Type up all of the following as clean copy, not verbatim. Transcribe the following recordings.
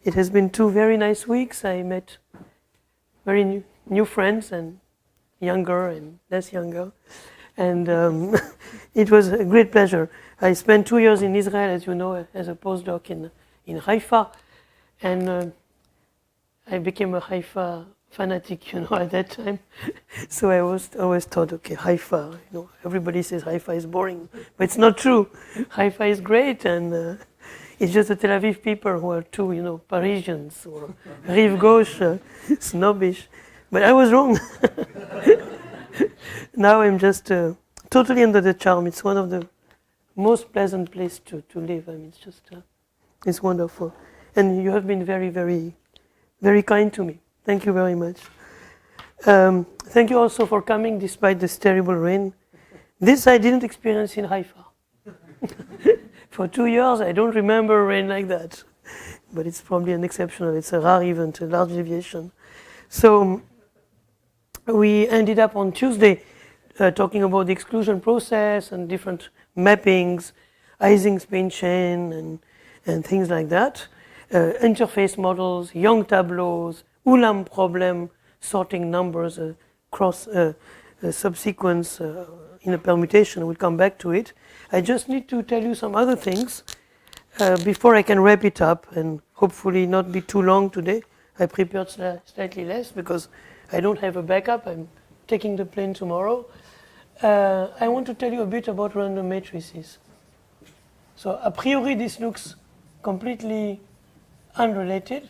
It has been 2 very nice weeks. I met very new friends, and younger and less younger. And it was a great pleasure. I spent 2 years in Israel, as you know, as a postdoc in Haifa. And I became a Haifa fanatic, at that time. So I always thought, okay, Haifa, everybody says Haifa is boring, but it's not true. Haifa is great, and it's just the Tel Aviv people who are too, Parisians or rive gauche, snobbish. But I was wrong. Now I'm just totally under the charm. It's one of the most pleasant places to live. I mean, it's wonderful. And you have been very, very, very kind to me. Thank you very much. Thank you also for coming despite this terrible rain. This I didn't experience in Haifa. For 2 years, I don't remember rain like that. But it's probably it's a rare event, a large deviation. So we ended up on Tuesday talking about the exclusion process and different mappings, Ising spin chain and things like that. Interface models, Young tableaus, Ulam problem, sorting numbers across a subsequence in a permutation. We'll come back to it. I just need to tell you some other things before I can wrap it up and hopefully not be too long today. I prepared slightly less because I don't have a backup. I'm taking the plane tomorrow. I want to tell you a bit about random matrices. So a priori this looks completely unrelated,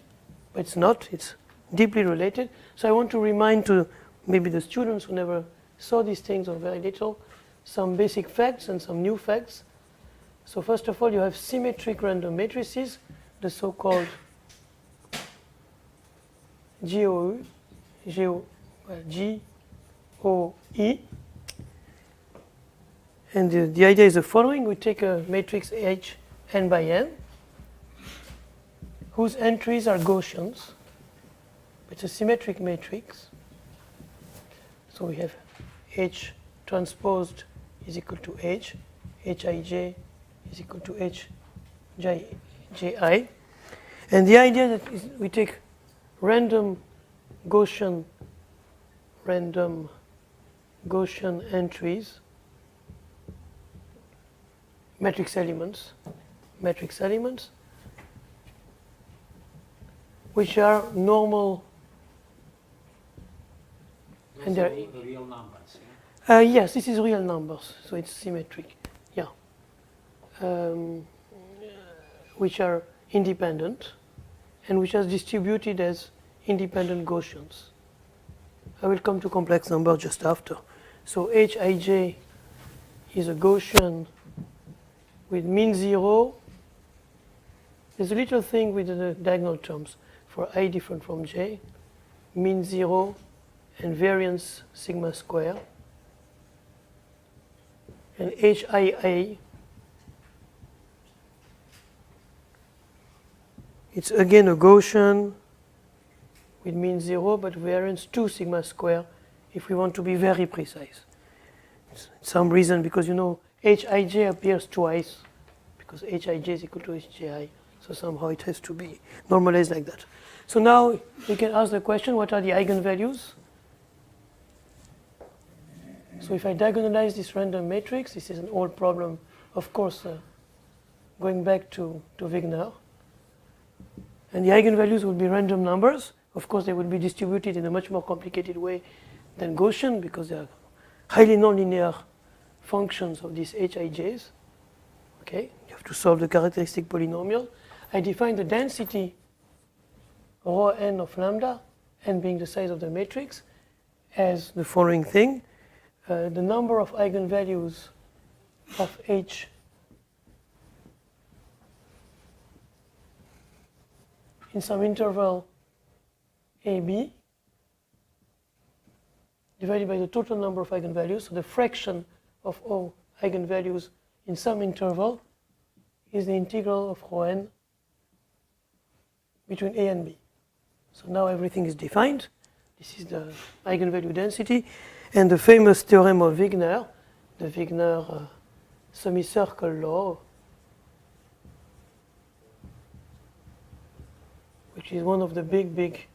but it's not. It's deeply related. So I want to remind to maybe the students who never saw these things or very little, some basic facts and some new facts. So first of all, you have symmetric random matrices, the so-called GOE, G-O-E. And the idea is the following. We take a matrix H n by n, whose entries are Gaussians. It's a symmetric matrix. So we have H transposed is equal to H, Hij is equal to Hji. And the idea that is we take random Gaussian entries, matrix elements, which are normal. And they're real numbers. Yes, this is real numbers, so it's symmetric. Yeah, which are independent, and which are distributed as independent Gaussians. I will come to complex numbers just after. So Hij is a Gaussian with mean 0. There's a little thing with the diagonal terms for I different from j, mean 0 and variance sigma square. And Hia, it's again a Gaussian with mean 0, but variance 2 sigma square if we want to be very precise. It's some reason, because Hij appears twice, because Hij is equal to Hji, so somehow it has to be normalized like that. So now we can ask the question, what are the eigenvalues? So if I diagonalize this random matrix, this is an old problem, of course, going back to Wigner. And the eigenvalues will be random numbers. Of course, they will be distributed in a much more complicated way than Gaussian, because they are highly nonlinear functions of these Hij's. Okay, you have to solve the characteristic polynomial. I define the density rho n of lambda, n being the size of the matrix, as the following thing. The number of eigenvalues of H in some interval AB divided by the total number of eigenvalues. So the fraction of all eigenvalues in some interval is the integral of rho n between A and B. So now everything is defined. This is the eigenvalue density. And the famous theorem of Wigner, the Wigner semicircle law, which is one of the big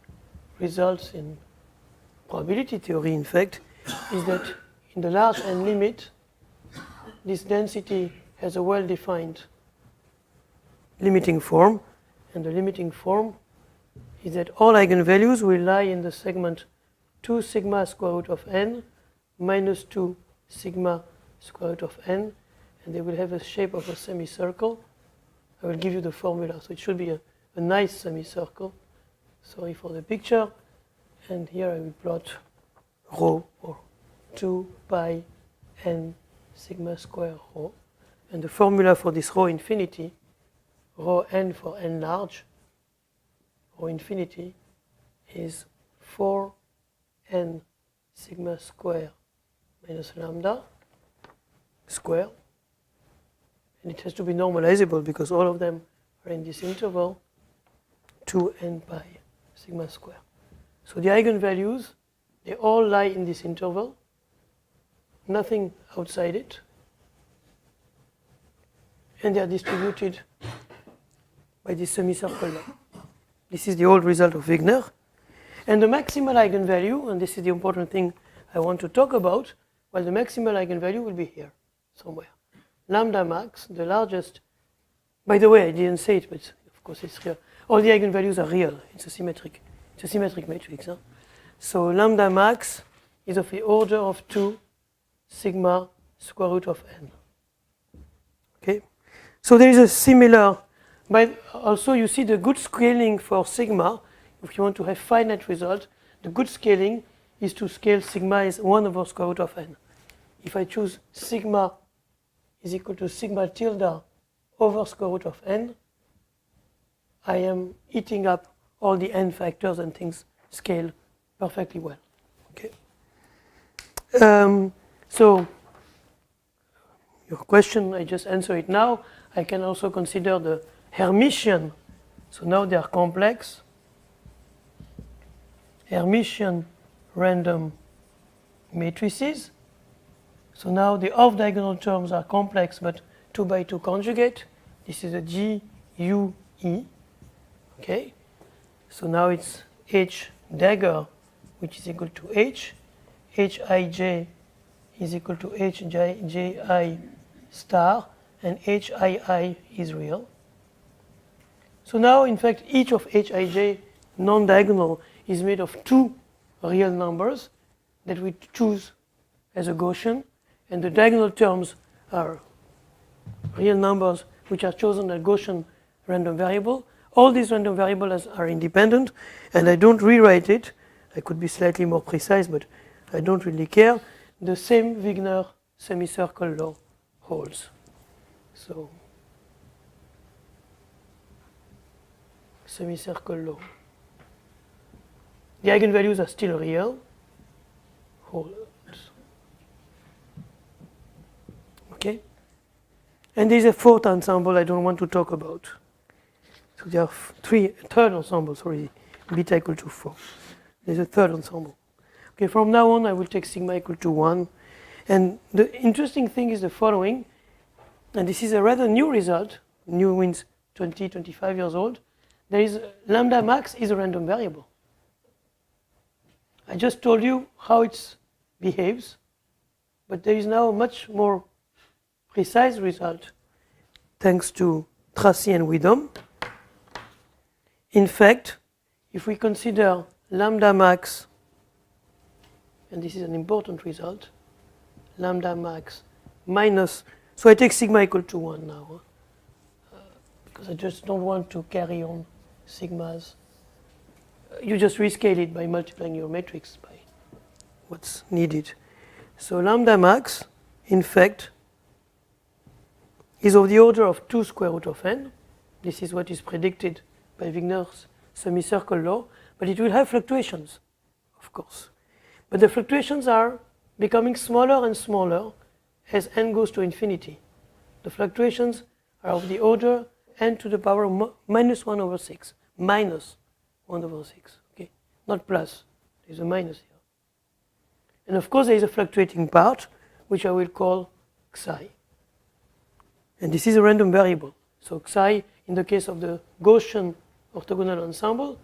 results in probability theory, in fact, is that in the large n limit, this density has a well-defined limiting form, and the limiting form is that all eigenvalues will lie in the segment 2 sigma square root of n minus 2 sigma square root of n, and they will have a shape of a semicircle. I will give you the formula, so it should be a nice semicircle. Sorry for the picture. And here I will plot rho, or 2 pi n sigma square rho. And the formula for this rho infinity, rho n for n large, rho infinity is 4n sigma square minus lambda square. And it has to be normalizable because all of them are in this interval, 2n pi sigma square. So the eigenvalues, they all lie in this interval, nothing outside it, and they are distributed by this semicircle law. This is the old result of Wigner. And the maximal eigenvalue, and this is the important thing I want to talk about, well, the maximal eigenvalue will be here, somewhere. Lambda max, the largest, by the way, I didn't say it, but of course it's real. All the eigenvalues are real. It's a symmetric matrix. Huh? So lambda max is of the order of 2 sigma square root of n. Okay? So there is a similar, but also you see the good scaling for sigma. If you want to have finite result, the good scaling is to scale sigma is 1 over square root of n. If I choose sigma is equal to sigma tilde over square root of n, I am eating up all the n factors and things scale perfectly well. Okay. So your question, I just answer it now. I can also consider the Hermitian. So now they are complex. Hermitian random matrices. So now the off-diagonal terms are complex, but 2 by 2 conjugate. This is a G, U, E. Okay. So now it's H dagger, which is equal to H. Hij is equal to Hji star, and Hii is real. So now, in fact, each of Hij non-diagonal is made of 2 real numbers that we choose as a Gaussian, and the diagonal terms are real numbers which are chosen as Gaussian random variable. All these random variables are independent, and I don't rewrite it. I could be slightly more precise, but I don't really care. The same Wigner semicircle law holds. So, semicircle law. The eigenvalues are still real. Holds. Okay? And there's a fourth ensemble I don't want to talk about. So there are third ensemble, sorry, beta equal to 4. There's a third ensemble. Okay, from now on I will take sigma equal to 1. And the interesting thing is the following, and this is a rather new result, new means 20, 25 years old. There is lambda max is a random variable. I just told you how it behaves, but there is now a much more precise result thanks to Tracy and Widom. In fact, if we consider lambda max, and this is an important result, lambda max minus, so I take sigma equal to 1 now, because I just don't want to carry on sigmas. You just rescale it by multiplying your matrix by what's needed. So lambda max, in fact, is of the order of 2 square root of n. This is what is predicted by Wigner's semicircle law, but it will have fluctuations, of course. But the fluctuations are becoming smaller and smaller as n goes to infinity. The fluctuations are of the order n to the power minus 1 over 6. Minus 1 over 6, okay? Not plus, there's a minus here. And of course there is a fluctuating part, which I will call xi. And this is a random variable. So xi, in the case of the Gaussian orthogonal ensemble,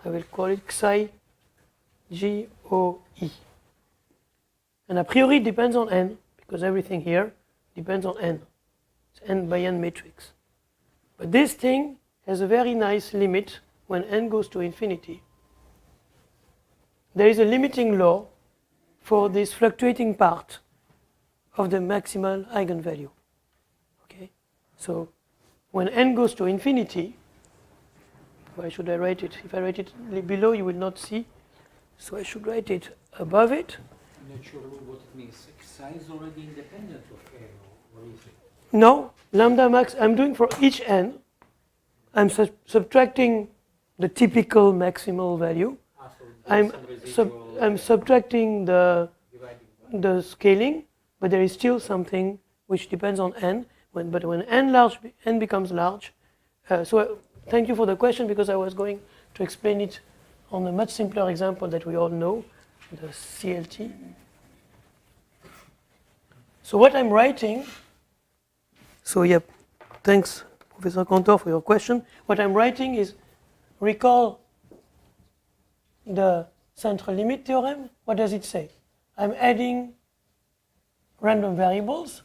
I will call it psi GOE. And a priori it depends on n, because everything here depends on n. It's n by n matrix. But this thing has a very nice limit when n goes to infinity. There is a limiting law for this fluctuating part of the maximal eigenvalue. Okay? So when n goes to infinity, why should I write it? If I write it below, you will not see. So I should write it above it. I'm not sure what it means. Psi is already independent of n, or is it? No, lambda max, I'm doing for each n. I'm subtracting the typical maximal value. So I'm, some residual, I'm subtracting the dividing by. scaling, but there is still something which depends on n. But when n becomes large, thank you for the question, because I was going to explain it on a much simpler example that we all know, the CLT. So what I'm writing, thanks Professor Cantor for your question. What I'm writing is, recall the central limit theorem. What does it say? I'm adding random variables.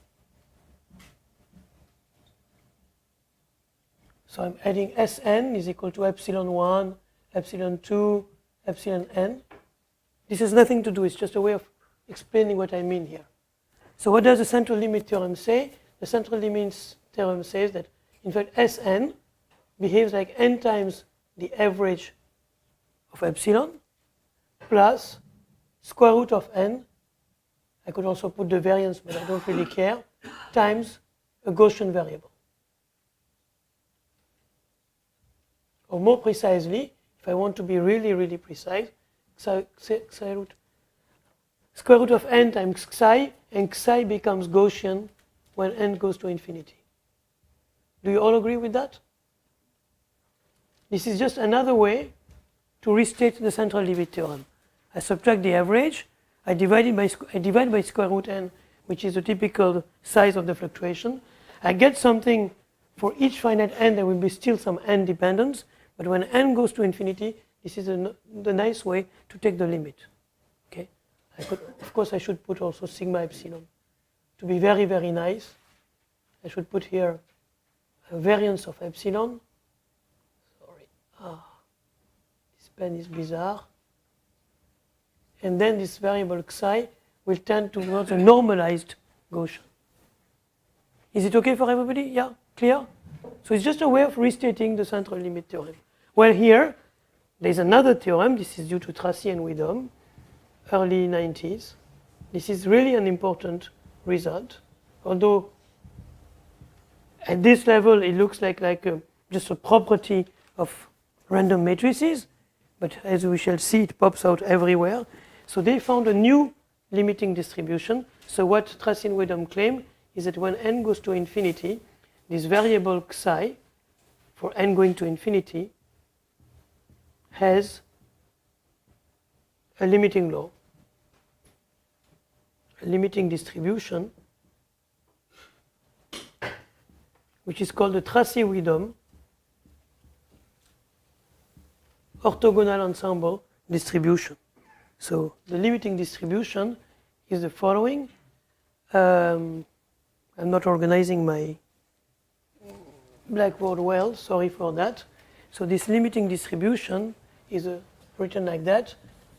So I'm adding Sn is equal to epsilon 1, epsilon 2, epsilon n. This has nothing to do, it's just a way of explaining what I mean here. So what does the central limit theorem say? The central limit theorem says that, in fact, Sn behaves like n times the average of epsilon plus square root of n. I could also put the variance, but I don't really care, times a Gaussian variable. Or more precisely, if I want to be really, really precise, square root of n times psi, and psi becomes Gaussian when n goes to infinity. Do you all agree with that? This is just another way to restate the central limit theorem. I subtract the average, I divide by square root n, which is the typical size of the fluctuation. I get something for each finite n, there will be still some n dependence, but when n goes to infinity, this is the nice way to take the limit. Okay? Of course, I should put also sigma epsilon. To be very, very nice, I should put here a variance of epsilon. Sorry. This pen is bizarre. And then this variable psi will tend towards a normalized Gaussian. Is it okay for everybody? Yeah? Clear? So it's just a way of restating the central limit theorem. Well, here, there's another theorem. This is due to Tracy and Widom, early 90s. This is really an important result, although at this level it looks like just a property of random matrices, but as we shall see, it pops out everywhere. So they found a new limiting distribution. So what Tracy and Widom claim is that when n goes to infinity, this variable psi, for n going to infinity, has a limiting law, a limiting distribution, which is called the Tracy-Widom orthogonal ensemble distribution. So the limiting distribution is the following. I'm not organizing my blackboard well, sorry for that. So this limiting distribution is written like that.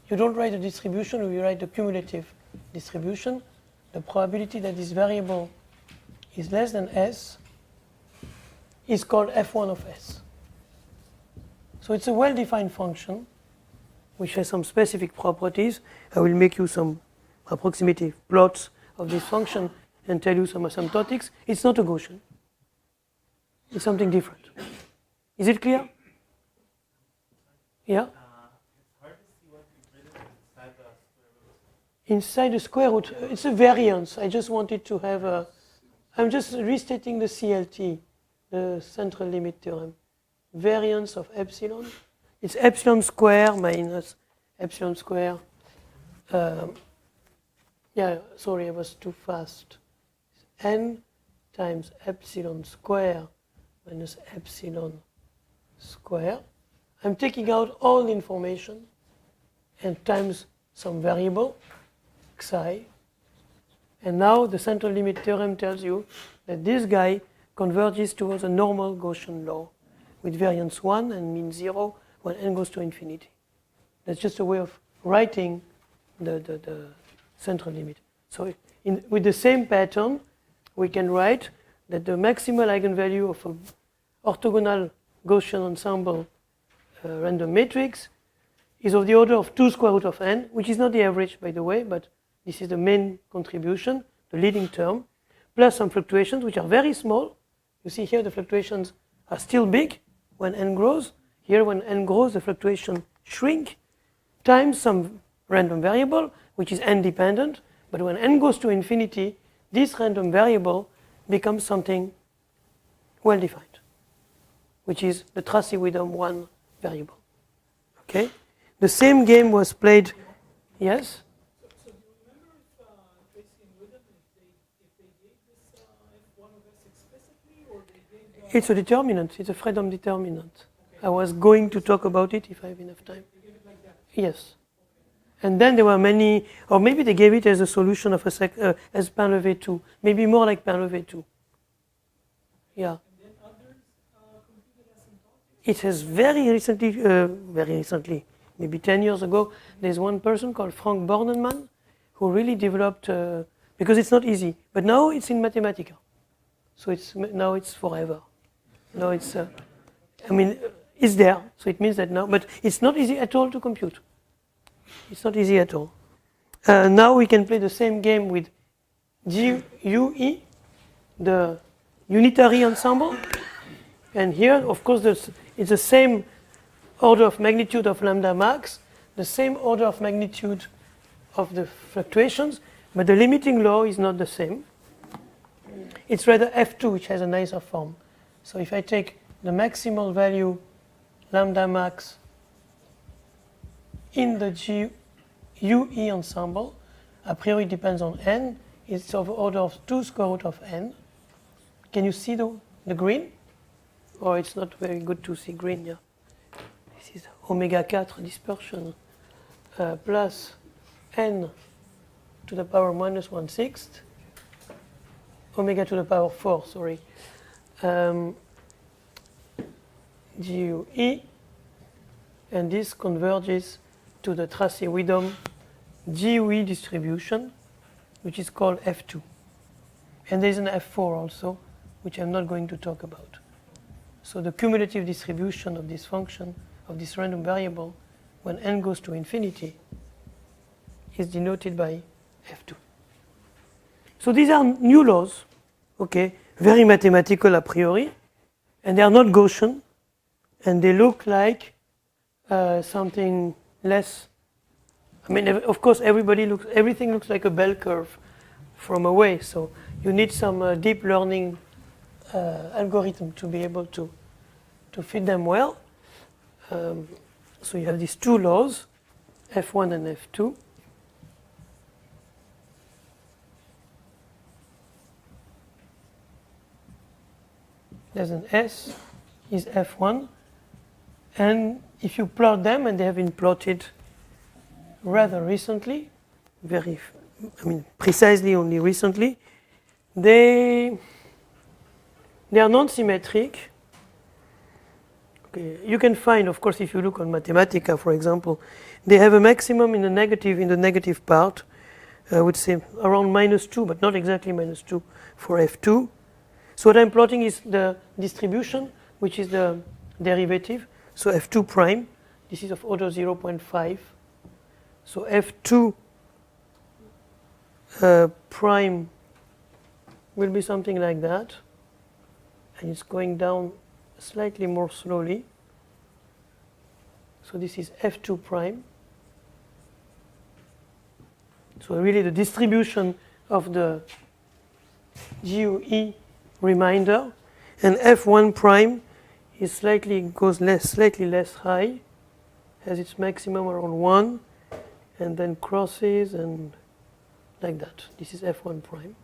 You don't write the distribution, you write the cumulative distribution. The probability that this variable is less than s is called f1 of s. So it's a well-defined function which has some specific properties. I will make you some approximative plots of this function and tell you some asymptotics. It's not a Gaussian. It's something different. Is it clear? Yeah? It's hard to see what you've written inside the square root. Inside the square root, it's a variance. I just wanted to have a... I'm just restating the CLT, the central limit theorem. Variance of epsilon. It's epsilon square minus epsilon square. Sorry, I was too fast. N times epsilon square minus epsilon square I'm taking out all the information and times some variable, xi. And now the central limit theorem tells you that this guy converges towards a normal Gaussian law with variance 1 and mean 0 when n goes to infinity. That's just a way of writing the central limit. So with the same pattern, we can write that the maximal eigenvalue of an orthogonal Gaussian ensemble random matrix is of the order of 2 square root of n, which is not the average, by the way, but this is the main contribution, the leading term, plus some fluctuations which are very small. You see here the fluctuations are still big when n grows. Here when n grows, the fluctuation shrink, times some random variable, which is n dependent. But when n goes to infinity, this random variable becomes something well defined, which is the Tracy-Widom 1 variable. Okay? The same game was played, yes? So do you remember if Tracy and Widom, if they gave this F1 of S explicitly, or they gave... It's a determinant. It's a Fredholm determinant. Okay. I was going to talk about it if I have enough time. They gave it like that? Yes. And then there were many, or maybe they gave it as a solution of as Pain-Levé 2. Maybe more like Pain-Levé 2. Yeah. And then others computed asymptotic? It has very recently, maybe 10 years ago, there's one person called Frank Bornemann who really developed, because it's not easy, but now it's in Mathematica. So now it's forever. Now it's, it's there, so it means that now, but it's not easy at all to compute. It's not easy at all. Now we can play the same game with GUE, the unitary ensemble. And here, of course, it's the same order of magnitude of lambda max, the same order of magnitude of the fluctuations, but the limiting law is not the same. It's rather F2, which has a nicer form. So if I take the maximal value lambda max in the GUE ensemble, a priori depends on n, it's of order of 2 square root of n. Can you see the green? Or it's not very good to see green, yeah. This is omega 4 dispersion plus n to the power minus 1/6, omega to the power 4, sorry. GUE, and this converges to the Tracy-Widom GUE distribution, which is called F2. And there's an F4 also, which I'm not going to talk about. So the cumulative distribution of this function, of this random variable, when n goes to infinity, is denoted by F2. So these are new laws, okay, very mathematical a priori, and they are not Gaussian, and they look like something less. I mean, of course, everything looks like a bell curve from away, so you need some deep learning algorithm to be able to fit them well. So you have these two laws, F1 and F2. There's an S, is F1. And if you plot them, and they have been plotted rather recently, precisely only recently, they are non-symmetric. Okay. You can find, of course, if you look on Mathematica, for example, they have a maximum in the negative part, I would say around -2, but not exactly -2 for F2. So what I'm plotting is the distribution, which is the derivative. So F2 prime, this is of order 0.5. So F2 prime will be something like that. And it's going down slightly more slowly. So this is F2 prime. So really the distribution of the GUE remainder. And F1 prime is slightly less high, has its maximum around 1, and then crosses and like that. This is F1 prime.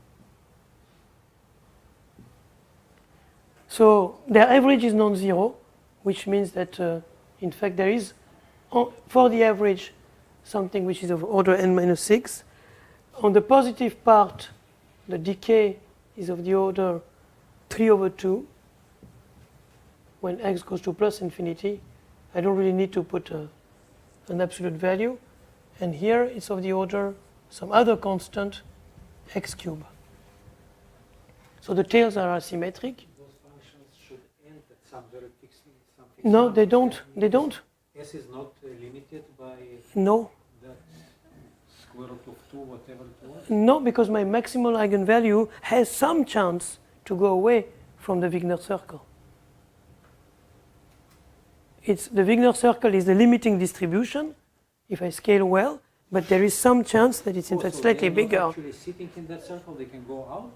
So their average is non-zero, which means that In fact, there is, for the average, something which is of order n minus 6. On the positive part, the decay is of the order 3 over 2. When x goes to plus infinity, I don't really need to put an absolute value. And here it's of the order some other constant, x cubed. So the tails are asymmetric. Those functions should end at some very fixed something. No, they don't. They don't. S is not limited by No. that square root of 2, whatever it was. No, because my maximal eigenvalue has some chance to go away from the Wigner circle. The Wigner circle is the limiting distribution, if I scale well, but there is some chance that it's in fact slightly bigger. Actually sitting in that circle, they can go out.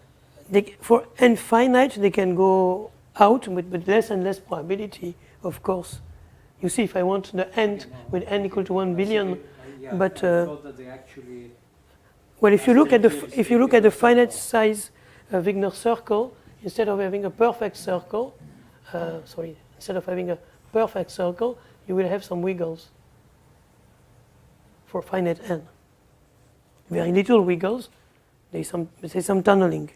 For infinite, they can go out with less and less probability, of course. You see, if I want the end with n equal to 1 billion, but I thought that they actually. well, if you look at the finite size Wigner circle, instead of having a perfect circle, you will have some wiggles for finite n. Very little wiggles. There's some tunneling.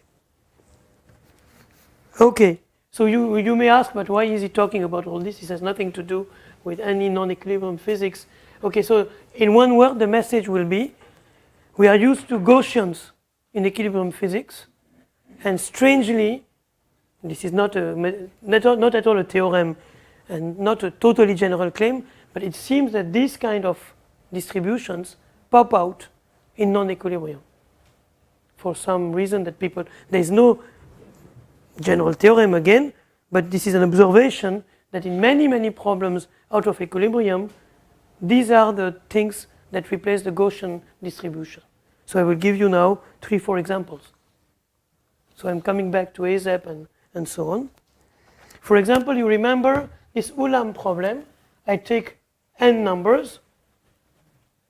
Okay, so you may ask, but why is he talking about all this? This has nothing to do with any non-equilibrium physics. Okay, so in one word, the message will be, we are used to Gaussians in equilibrium physics, and strangely, this is not at all a theorem and not a totally general claim, but it seems that these kind of distributions pop out in non-equilibrium. For some reason that there's no general theorem again, but this is an observation that in many, many problems out of equilibrium, these are the things that replace the Gaussian distribution. So I will give you now 3-4 examples. So I'm coming back to AZAP and so on. For example, you remember this Ulam problem. I take n numbers,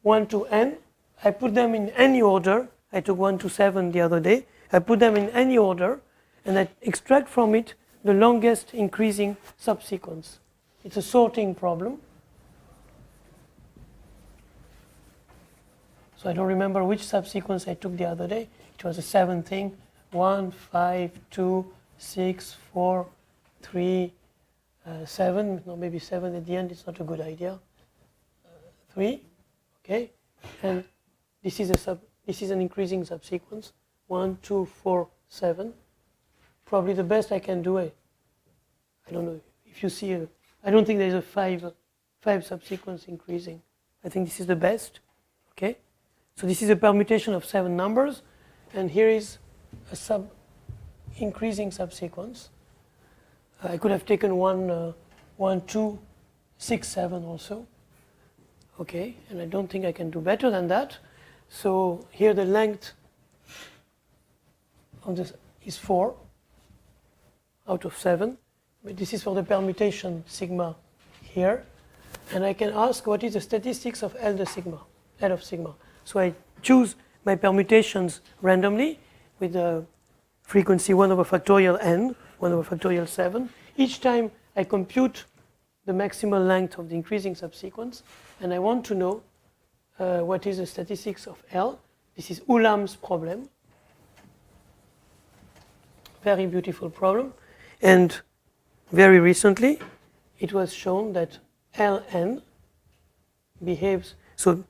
1 to n. I put them in any order. I took 1 to 7 the other day. I put them in any order, and I extract from it the longest increasing subsequence. It's a sorting problem. So I don't remember which subsequence I took the other day. It was a 7 thing. 1, 5, 2, 6, 4, 3, 7. No, maybe 7 at the end. It's not a good idea. 3. Okay. And this is an increasing subsequence. 1, 2, 4, 7. Probably the best I can do. I don't know if you see I don't think there's a 5 subsequence increasing. I think this is the best. Okay. So this is a permutation of 7 numbers, and here is a increasing subsequence. I could have taken 1, 2, 6, 7 also. Okay, and I don't think I can do better than that. So here the length of this is 4 out of 7. But this is for the permutation sigma here. And I can ask what is the statistics of L of sigma. So I choose my permutations randomly with the frequency 1 over factorial n, 1 over factorial 7. Each time I compute the maximal length of the increasing subsequence, and I want to know what is the statistics of L. This is Ulam's problem. Very beautiful problem. And very recently, it was shown that Ln behaves, so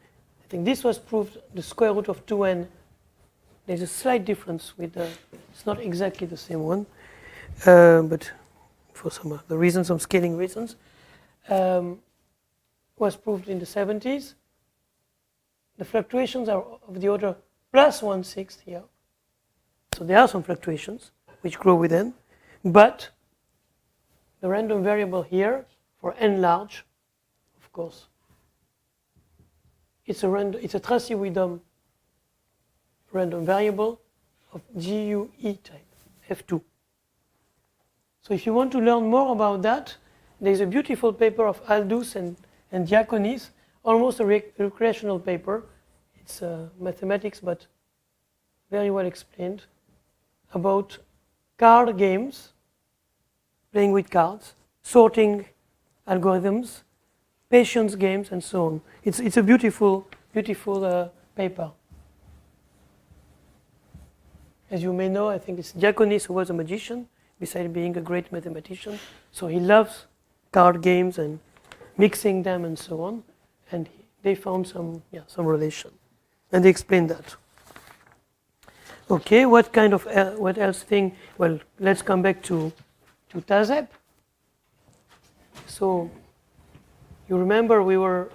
I think this was proved, the square root of 2n, there's a slight difference with it's not exactly the same one, but for some of the reasons, some scaling reasons, was proved in the 70s. The fluctuations are of the order plus 1/6 here. So there are some fluctuations which grow with n, but the random variable here for n large, of course, it's a Tracy-Widom random variable of GUE type, F2. So if you want to learn more about that, there's a beautiful paper of Aldous and Diaconis, almost a recreational paper. It's mathematics, but very well explained, about card games, playing with cards, sorting algorithms, patience games, and so on. It's a beautiful, beautiful paper. As you may know, I think it's Diaconis who was a magician, besides being a great mathematician. So he loves card games and mixing them and so on. And they found some relation. And they explained that. Okay, what else thing? Well, let's come back to TASEP. So you remember we were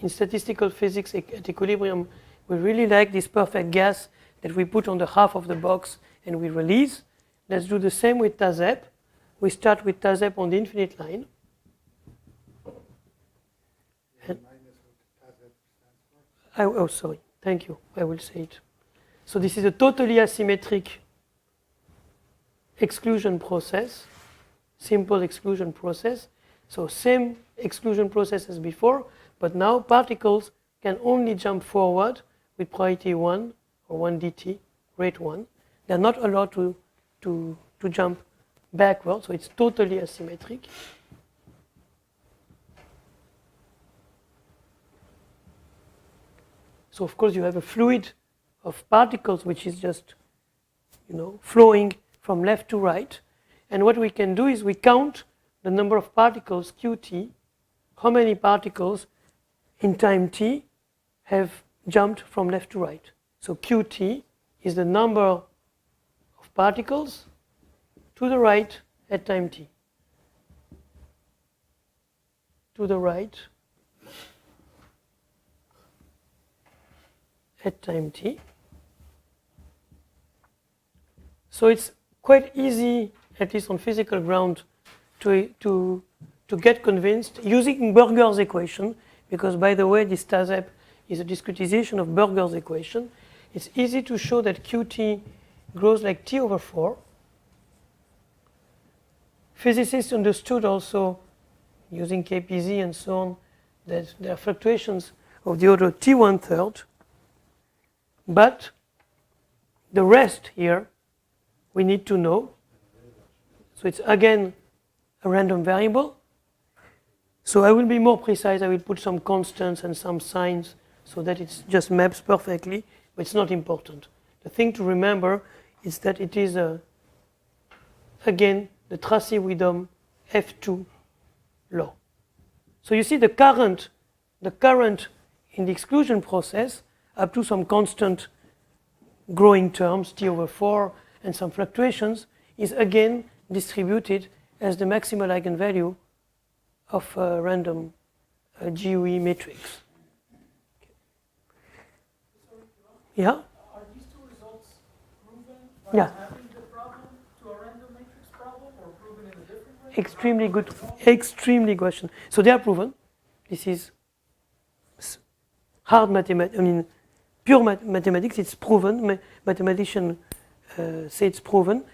in statistical physics at equilibrium. We really like this perfect gas that we put on the half of the box and we release. Let's do the same with TASEP. We start with TASEP on the infinite line. Oh, sorry. Thank you. I will say it. So this is a totally asymmetric exclusion process, simple exclusion process. So same exclusion process as before, but now particles can only jump forward with probability 1 or 1 dt, rate 1. They're not allowed to jump backward, so it's totally asymmetric. So of course you have a fluid of particles which is just, flowing from left to right. And what we can do is we count the number of particles qt, how many particles in time t have jumped from left to right. So qt is the number of particles to the right at time t. To the right at time t. So it's quite easy, at least on physical ground, to get convinced using Burger's equation, because by the way, this TASEP is a discretization of Burger's equation. It's easy to show that qt grows like t over 4. Physicists understood also, using KPZ and so on, that there are fluctuations of the order t 1/3, but the rest here we need to know. So it's again a random variable. So I will be more precise. I will put some constants and some signs so that it just maps perfectly, but it's not important. The thing to remember is that it is, again, the Tracy-Widom F2 law. So you see the current in the exclusion process up to some constant growing terms, t over 4, and some fluctuations, is again distributed as the maximal eigenvalue of a random GUE matrix. Yeah? Are these two results proven by Yeah. mapping the problem to a random matrix problem, or proven in a different way? Extremely good question. So they are proven. This is hard mathematics, pure mathematics, it's proven. Mathematicians say it's proven.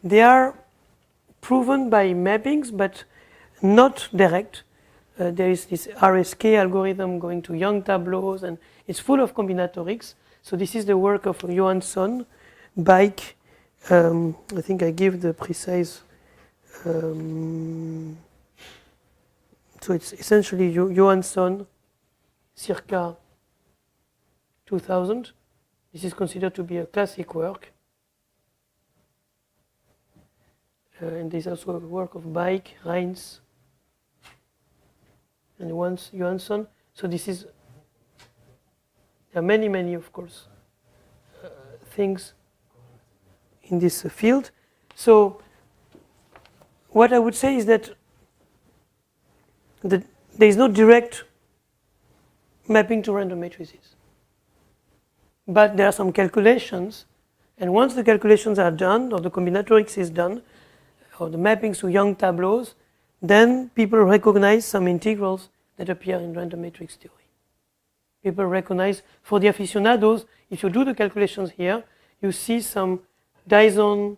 They are proven by mappings, but not direct. There is this RSK algorithm going to Young tableaus, and it's full of combinatorics. So this is the work of Johansson, Bike. I think I give the precise. So it's essentially Johansson, circa 2000. This is considered to be a classic work. And there's also a work of Bike, Reins, and once Johansson. So this is, there are many, of course, things in this field. So what I would say is that there is no direct mapping to random matrices. But there are some calculations, and once the calculations are done, or the combinatorics is done, or the mappings to Young tableaus, then people recognize some integrals that appear in random matrix theory. People recognize, for the aficionados, if you do the calculations here, you see some Dyson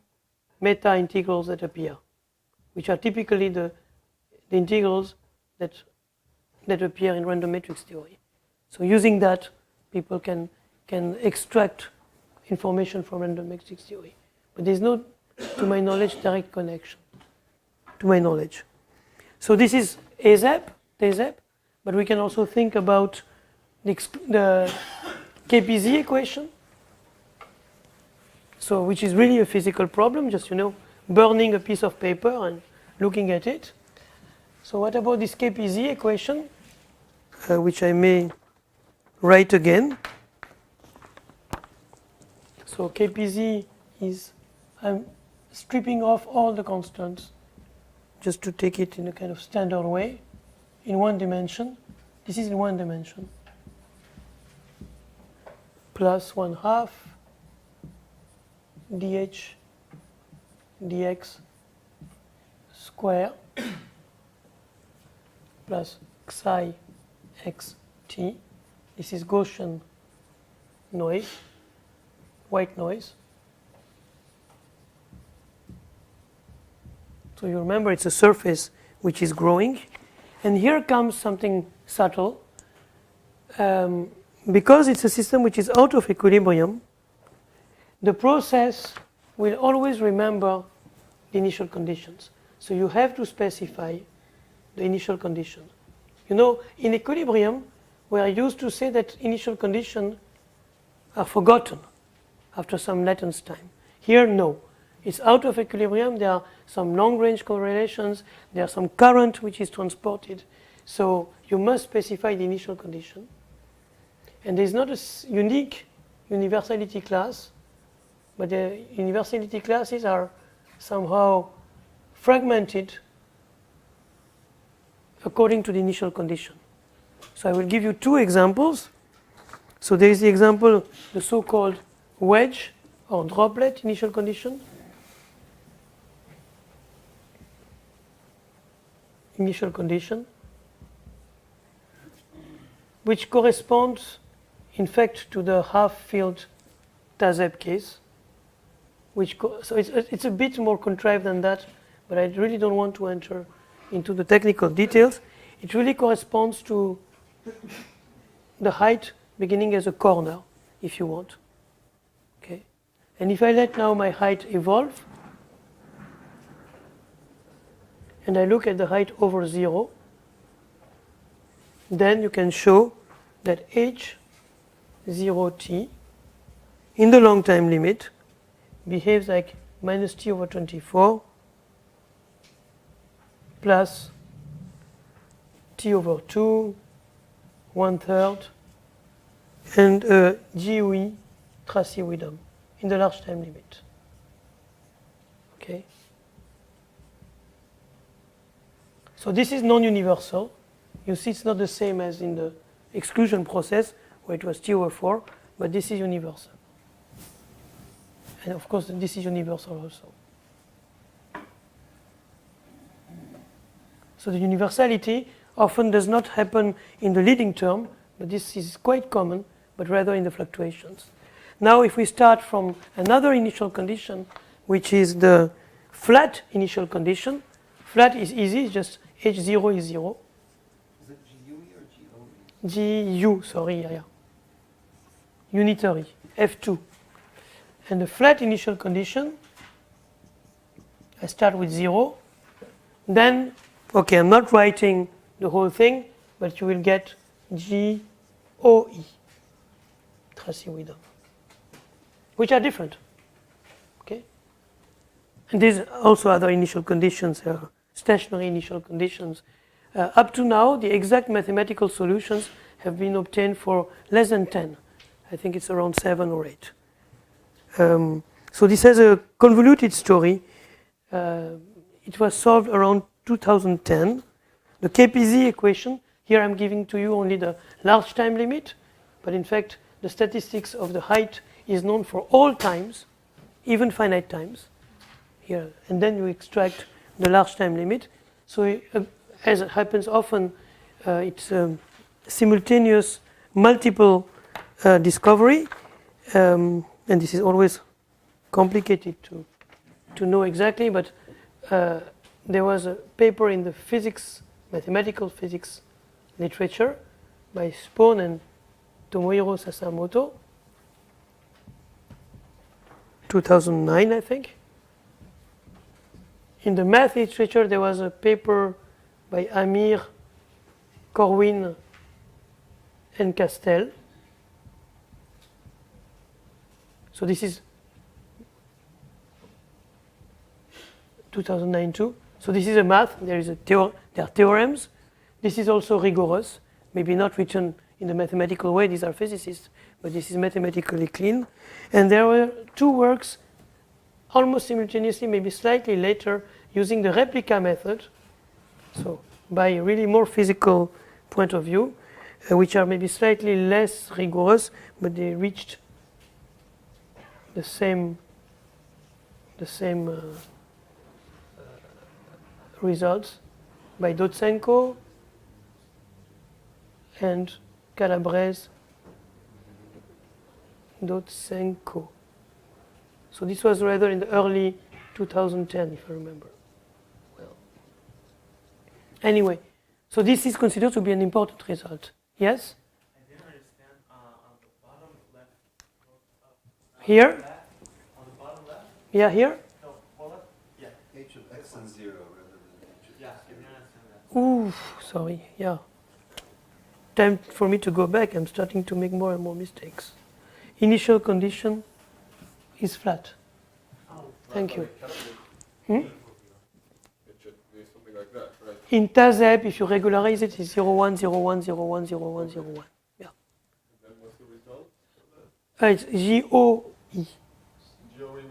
meta integrals that appear, which are typically the integrals that appear in random matrix theory. So using that, people can extract information from random matrix theory. But there's no, to my knowledge, direct connection, to my knowledge. So this is ASAP, TASEP. but we can also think about the KPZ equation. So, which is really a physical problem, just burning a piece of paper and looking at it. So, what about this KPZ equation, which I may write again? So, KPZ is, I'm stripping off all the constants just to take it in a kind of standard way in one dimension. This is in one dimension. Plus 1/2 dH dx square plus psi xt. This is Gaussian noise, white noise. So you remember it's a surface which is growing. And here comes something subtle. Because it's a system which is out of equilibrium, the process will always remember the initial conditions. So you have to specify the initial condition. In equilibrium, we are used to say that initial conditions are forgotten after some latence time. Here, no. It's out of equilibrium. There are some long-range correlations. There are some current which is transported. So you must specify the initial condition. And there is not a unique universality class, but the universality classes are somehow fragmented according to the initial condition. So I will give you two examples. So there is the example, the so-called wedge or droplet initial condition. Initial condition, which corresponds in fact to the half-filled Tazeb case. So it's a bit more contrived than that, but I really don't want to enter into the technical details. It really corresponds to the height beginning as a corner, if you want. Okay, and if I let now my height evolve, and I look at the height over 0, then you can show that h0t in the long time limit behaves like minus t over 24 plus t over 2, 1/3, and GUE Tracy-Widom in the large time limit. Okay. So this is non-universal. You see it's not the same as in the exclusion process where it was t over 4, but this is universal. And of course this is universal also. So the universality often does not happen in the leading term, but this is quite common, but rather in the fluctuations. Now if we start from another initial condition, which is the flat initial condition, flat is easy, it's just h0 is 0. Is it GUE or GOE? GU, sorry, yeah. Unitary, F2. And the flat initial condition, I start with 0. Then, okay, I'm not writing the whole thing, but you will get GOE, Tracy-Widom, which are different. Okay? And there's also other initial conditions, stationary initial conditions. Up to now, the exact mathematical solutions have been obtained for less than 10. I think it's around 7 or 8. So this has a convoluted story. It was solved around 2010. The KPZ equation, here I'm giving to you only the large time limit, but in fact the statistics of the height is known for all times, even finite times. Here, and then you extract the large time limit. So as it happens often, it's simultaneous multiple discovery, and this is always complicated to know exactly, but there was a paper in the physics, mathematical physics literature by Spohn and Tomohiro Sasamoto, 2009 I think. In the math literature there was a paper by Amir Corwin and Castell. So this is 2009 too. So this is a math. There are theorems. This is also rigorous. Maybe not written in the mathematical way. These are physicists, but this is mathematically clean. And there were two works almost simultaneously, maybe slightly later, using the replica method. So by a really more physical point of view, which are maybe slightly less rigorous, but they reached the same results by Dotsenko and Calabrese. Dotsenko. So this was rather in the early 2010, if I remember well. Anyway, so this is considered to be an important result. Yes? I didn't understand on the bottom left. Here? On the bottom left? Yeah, here? No, well, left? Yeah. H of x and 0 rather than h of Yeah, x. I didn't understand that. Ooh, sorry, yeah. Time for me to go back. I'm starting to make more and more mistakes. Initial condition is flat. Oh, Thank you. Hmm? It should be something like that, right? In TASEP, if you regularize it, it's 01, 01, 01, 01, 01. Yeah. And then what's the result? It's GOE. Joey,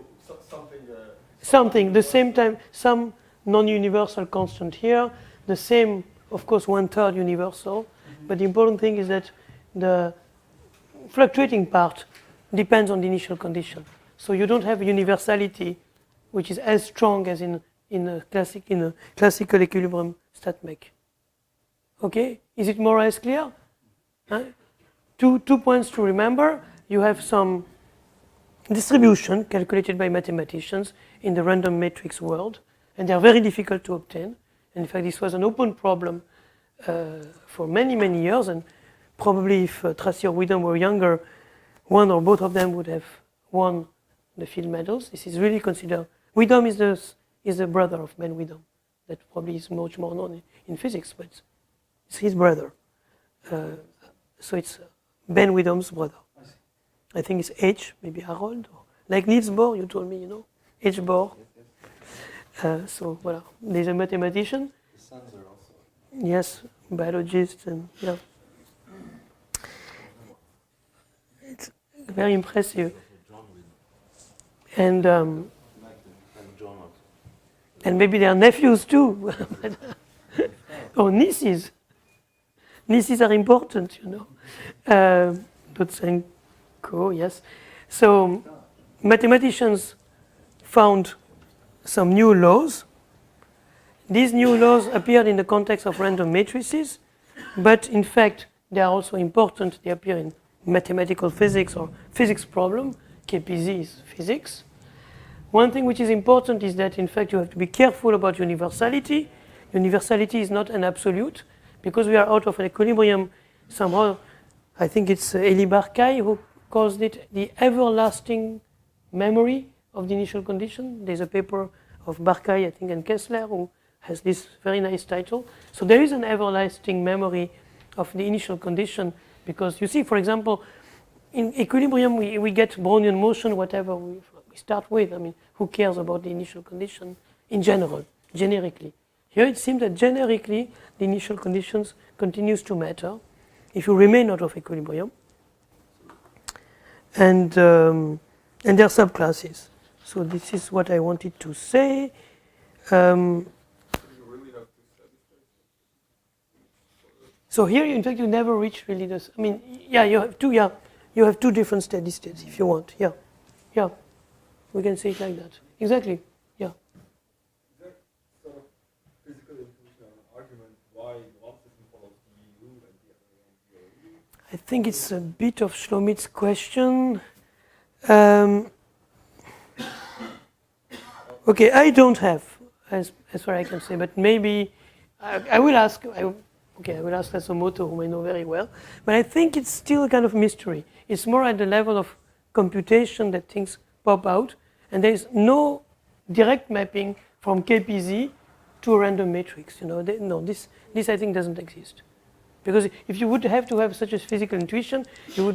something. Something, the same time, some non-universal constant here, the same, of course, 1/3 universal, but the important thing is that the fluctuating part depends on the initial condition. So you don't have a universality which is as strong as in a classical equilibrium StatMech. Okay, is it more or less clear? Huh? Two points to remember. You have some distribution calculated by mathematicians in the random matrix world, and they are very difficult to obtain. And in fact, this was an open problem for many, many years, and probably if Tracy or Widom were younger, one or both of them would have won the Field medals. This is really considered. Widom is the brother of Ben Widom. That probably is much more known in physics, but it's his brother. So it's Ben Widom's brother. I think it's H, maybe Harold, or like Niels Bohr, you told me, H. Bohr. So, voilà. There's a mathematician. The sons are also. Yes, biologist, and yeah. It's very impressive. And maybe their nephews too. Or nieces. Nieces are important, Dotsenko, yes. So mathematicians found some new laws. These new laws appeared in the context of random matrices, but in fact they are also important. They appear in mathematical physics or physics problem. KPZ is physics. One thing which is important is that in fact you have to be careful about universality. Universality is not an absolute, because we are out of an equilibrium somehow. I think it's Elie Barkay who calls it the everlasting memory of the initial condition. There's a paper of Barkay, I think, and Kessler who has this very nice title. So there is an everlasting memory of the initial condition, because you see, for example, in equilibrium we get Brownian motion, whatever we start with. I mean, who cares about the initial condition in general, generically? Here it seems that generically the initial conditions continues to matter if you remain out of equilibrium. And there are subclasses. So this is what I wanted to say. So here, in fact, you never reach really this. I mean, yeah, you have two. Yeah, you have two different steady states if you want. Yeah, yeah, we can say it like that. Exactly. Yeah. Is there sort of physical intuition argument why one system follows DU and the other one DOE? I think it's a bit of Schlomit's question. Okay, I don't have, as far as I can say, but maybe I will ask. I will ask Tasumoto, whom I know very well. But I think it's still a kind of mystery. It's more at the level of computation that things pop out, and there is no direct mapping from KPZ to a random matrix. This I think doesn't exist. Because if you would have to have such a physical intuition, you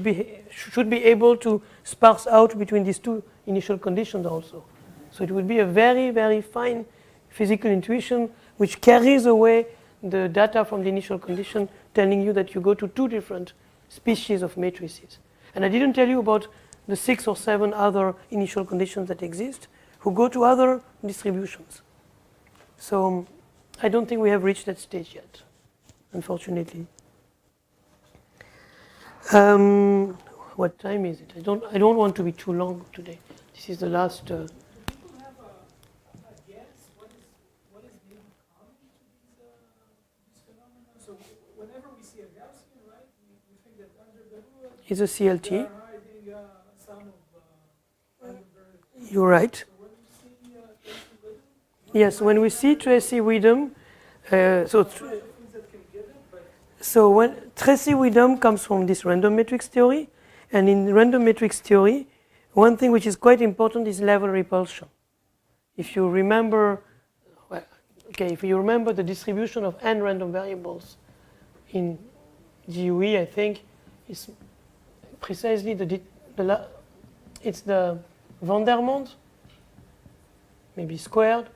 should be able to sparse out between these two initial conditions also. So it would be a very, very fine physical intuition which carries away the data from the initial condition, telling you that you go to two different species of matrices. And I didn't tell you about the 6 or 7 other initial conditions that exist, who go to other distributions. So I don't think we have reached that stage yet, unfortunately. What time is it? I don't want to be too long today. This is the last. Do people have a guess what is maybe common to these phenomena? So whenever we see a Gaussian, right, we think that under the hood Is a CLT. they are hiding some of random variables. You're right. So when we see Tracy Widom, Yes, when we see Tracy Widom, things that can give it, but so when Tracy Widom comes from this random matrix theory, and in random matrix theory, one thing which is quite important is level repulsion. If you remember, if you remember the distribution of n random variables in GUE, I think is precisely it's the van der Monde, maybe squared,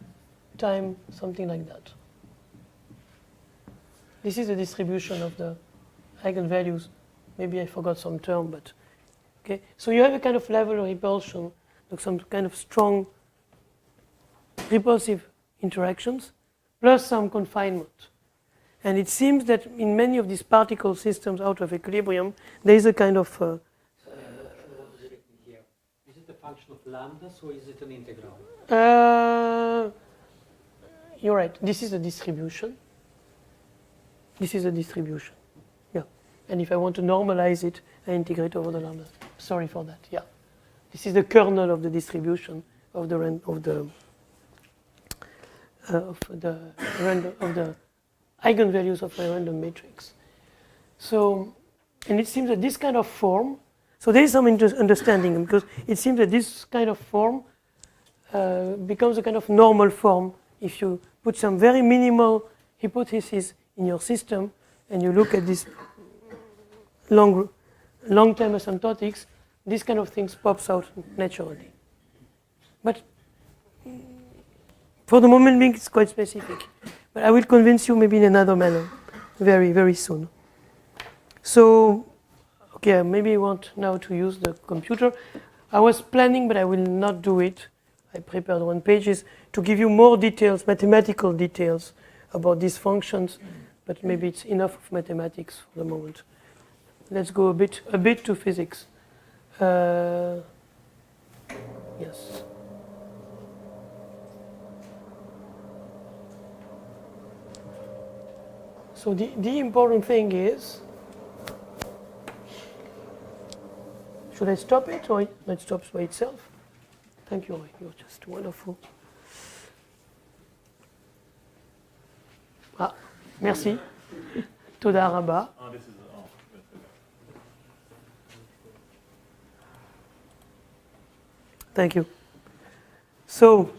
time something like that. This is the distribution of the eigenvalues. Maybe I forgot some term, but okay. So you have a kind of level repulsion, like some kind of strong repulsive interactions, plus some confinement. And it seems that in many of these particle systems out of equilibrium, there is a kind of Here. Is it a function of lambdas or is it an integral? you're right. This is a distribution. This is a distribution. Yeah. And if I want to normalize it, I integrate over the lambda. Sorry for that. Yeah. This is the kernel of the distribution of the eigenvalues of a random matrix. So, and it seems that this kind of form. So there is some understanding because it seems that this kind of form becomes a kind of normal form if you put some very minimal hypothesis in your system and you look at this long-term asymptotics, this kind of things pops out naturally. But for the moment being, it's quite specific. But I will convince you maybe in another manner very, very soon. So, okay, maybe I want now to use the computer. I was planning, but I will not do it. I prepared 1 page to give you more details, mathematical details about these functions, but maybe it's enough of mathematics for the moment. Let's go a bit to physics. Yes. So the important thing is, should I stop it or it stops by itself? Thank you, you're just wonderful. Ah, merci. Toda Rabba. Thank you. So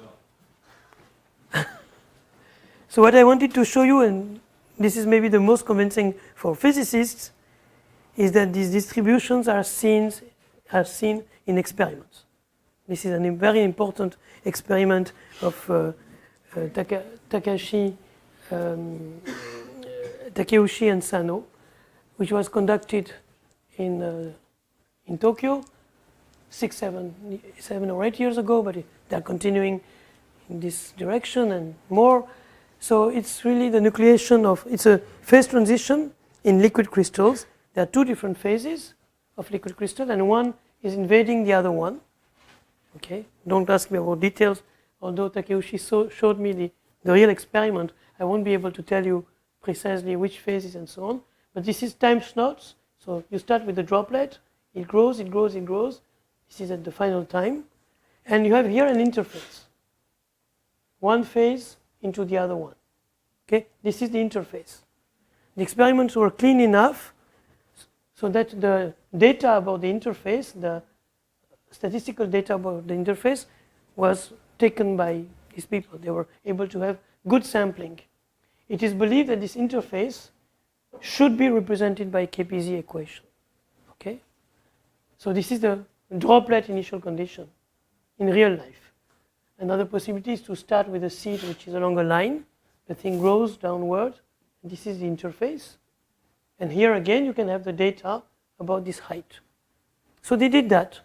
what I wanted to show you, and this is maybe the most convincing for physicists, is that these distributions are seen in experiments. This is a very important experiment of Takeuchi and Sano, which was conducted in Tokyo 7 or 8 years ago, but they're continuing in this direction and more. So it's really the nucleation it's a phase transition in liquid crystals. There are 2 different phases of liquid crystal, and one is invading the other one. Okay, don't ask me about details. Although Takeuchi showed me the real experiment, I won't be able to tell you precisely which phases and so on. But this is time slots. So you start with the droplet, it grows, it grows, it grows. This is at the final time. And you have here an interface. One phase into the other one. Okay, this is the interface. The experiments were clean enough so that the data about the interface, the statistical data about the interface, was taken by these people. They were able to have good sampling. It is believed that this interface should be represented by KPZ equation. Okay? So this is the droplet initial condition in real life. Another possibility is to start with a seed which is along a line. The thing grows downward. This is the interface. And here again you can have the data about this height. So they did that.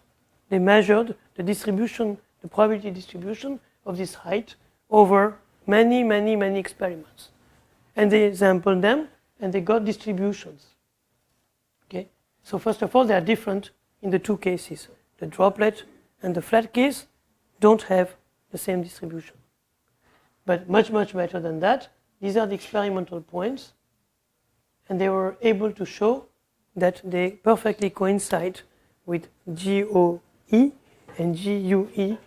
They measured the distribution, the probability distribution of this height over many, many, many experiments. And they sampled them and they got distributions. Okay? So first of all, they are different in the two cases. The droplet and the flat case don't have the same distribution. But much, much better than that, these are the experimental points, and they were able to show that they perfectly coincide with GOE and GUE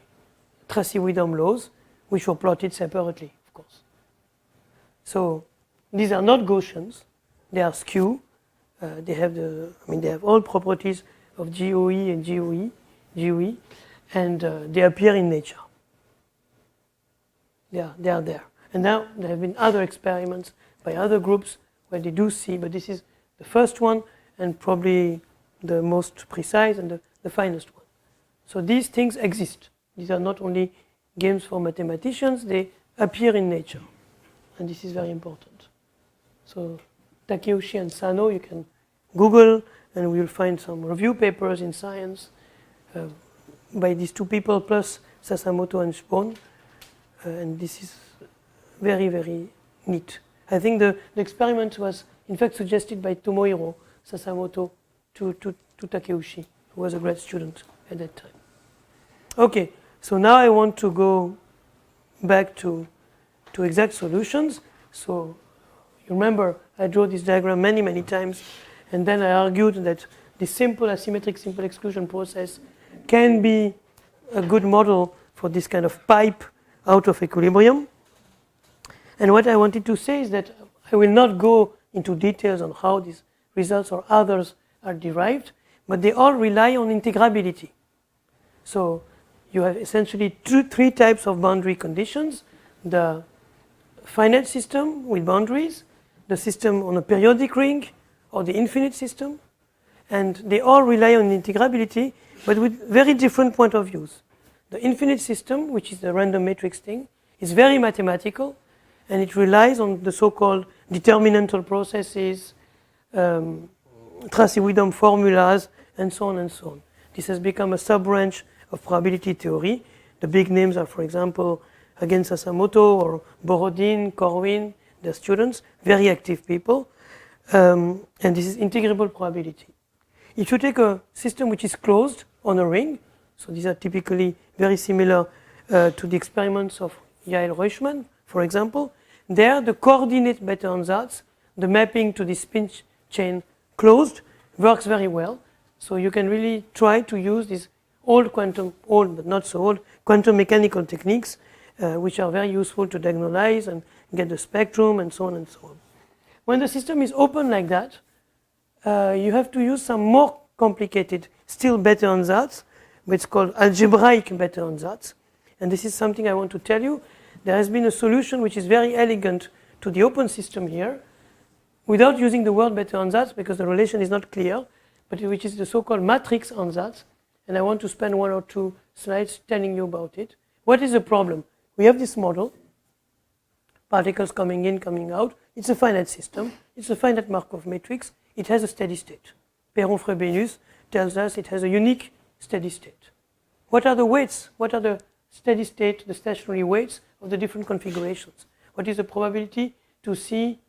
Tracy-Widom laws, which were plotted separately, of course. So these are not Gaussians, they are skew. They have all properties of GOE and GUE, and they appear in nature. They are there. And now there have been other experiments by other groups where they do see, but this is the first one and probably the most precise and the finest one. So these things exist. These are not only games for mathematicians, they appear in nature. And this is very important. So Takeuchi and Sano, you can Google and we will find some review papers in Science by these two people plus Sasamoto and Spohn. And this is very, very neat. I think the experiment was in fact suggested by Tomohiro Sasamoto to Takeuchi, who was a grad student at that time. Okay, so now I want to go back to exact solutions. So you remember I drew this diagram many, many times, and then I argued that the simple asymmetric simple exclusion process can be a good model for this kind of pipe out of equilibrium. And what I wanted to say is that I will not go into details on how these results or others are derived, but they all rely on integrability. So you have essentially three types of boundary conditions: the finite system with boundaries, the system on a periodic ring, or the infinite system. And they all rely on integrability, but with very different point of views. The infinite system, which is the random matrix thing, is very mathematical, and it relies on the so-called determinantal processes, Tracy-Widom formulas, and so on and so on. This has become a sub-branch of probability theory. The big names are, for example, again Sasamoto or Borodin, Corwin, their students, very active people. And this is integrable probability. If you take a system which is closed on a ring, so these are typically very similar to the experiments of Yael Reuschmann, for example, there the coordinate Bethe-Ansatz, the mapping to the spin chain closed, works very well. So you can really try to use these old but not so old, quantum mechanical techniques, which are very useful to diagonalize and get the spectrum and so on and so on. When the system is open like that, you have to use some more complicated, still Bethe-Ansatz, which is called algebraic Bethe-Ansatz. And this is something I want to tell you. There has been a solution which is very elegant to the open system here, without using the word Bethe-Ansatz because the relation is not clear, but which is the so-called matrix ansatz. And I want to spend 1 or 2 slides telling you about it. What is the problem? We have this model, particles coming in, coming out. It's a finite system. It's a finite Markov matrix. It has a steady state. Perron-Frobenius tells us it has a unique steady state. What are the weights? What are the steady state, the stationary weights of the different configurations? What is the probability to see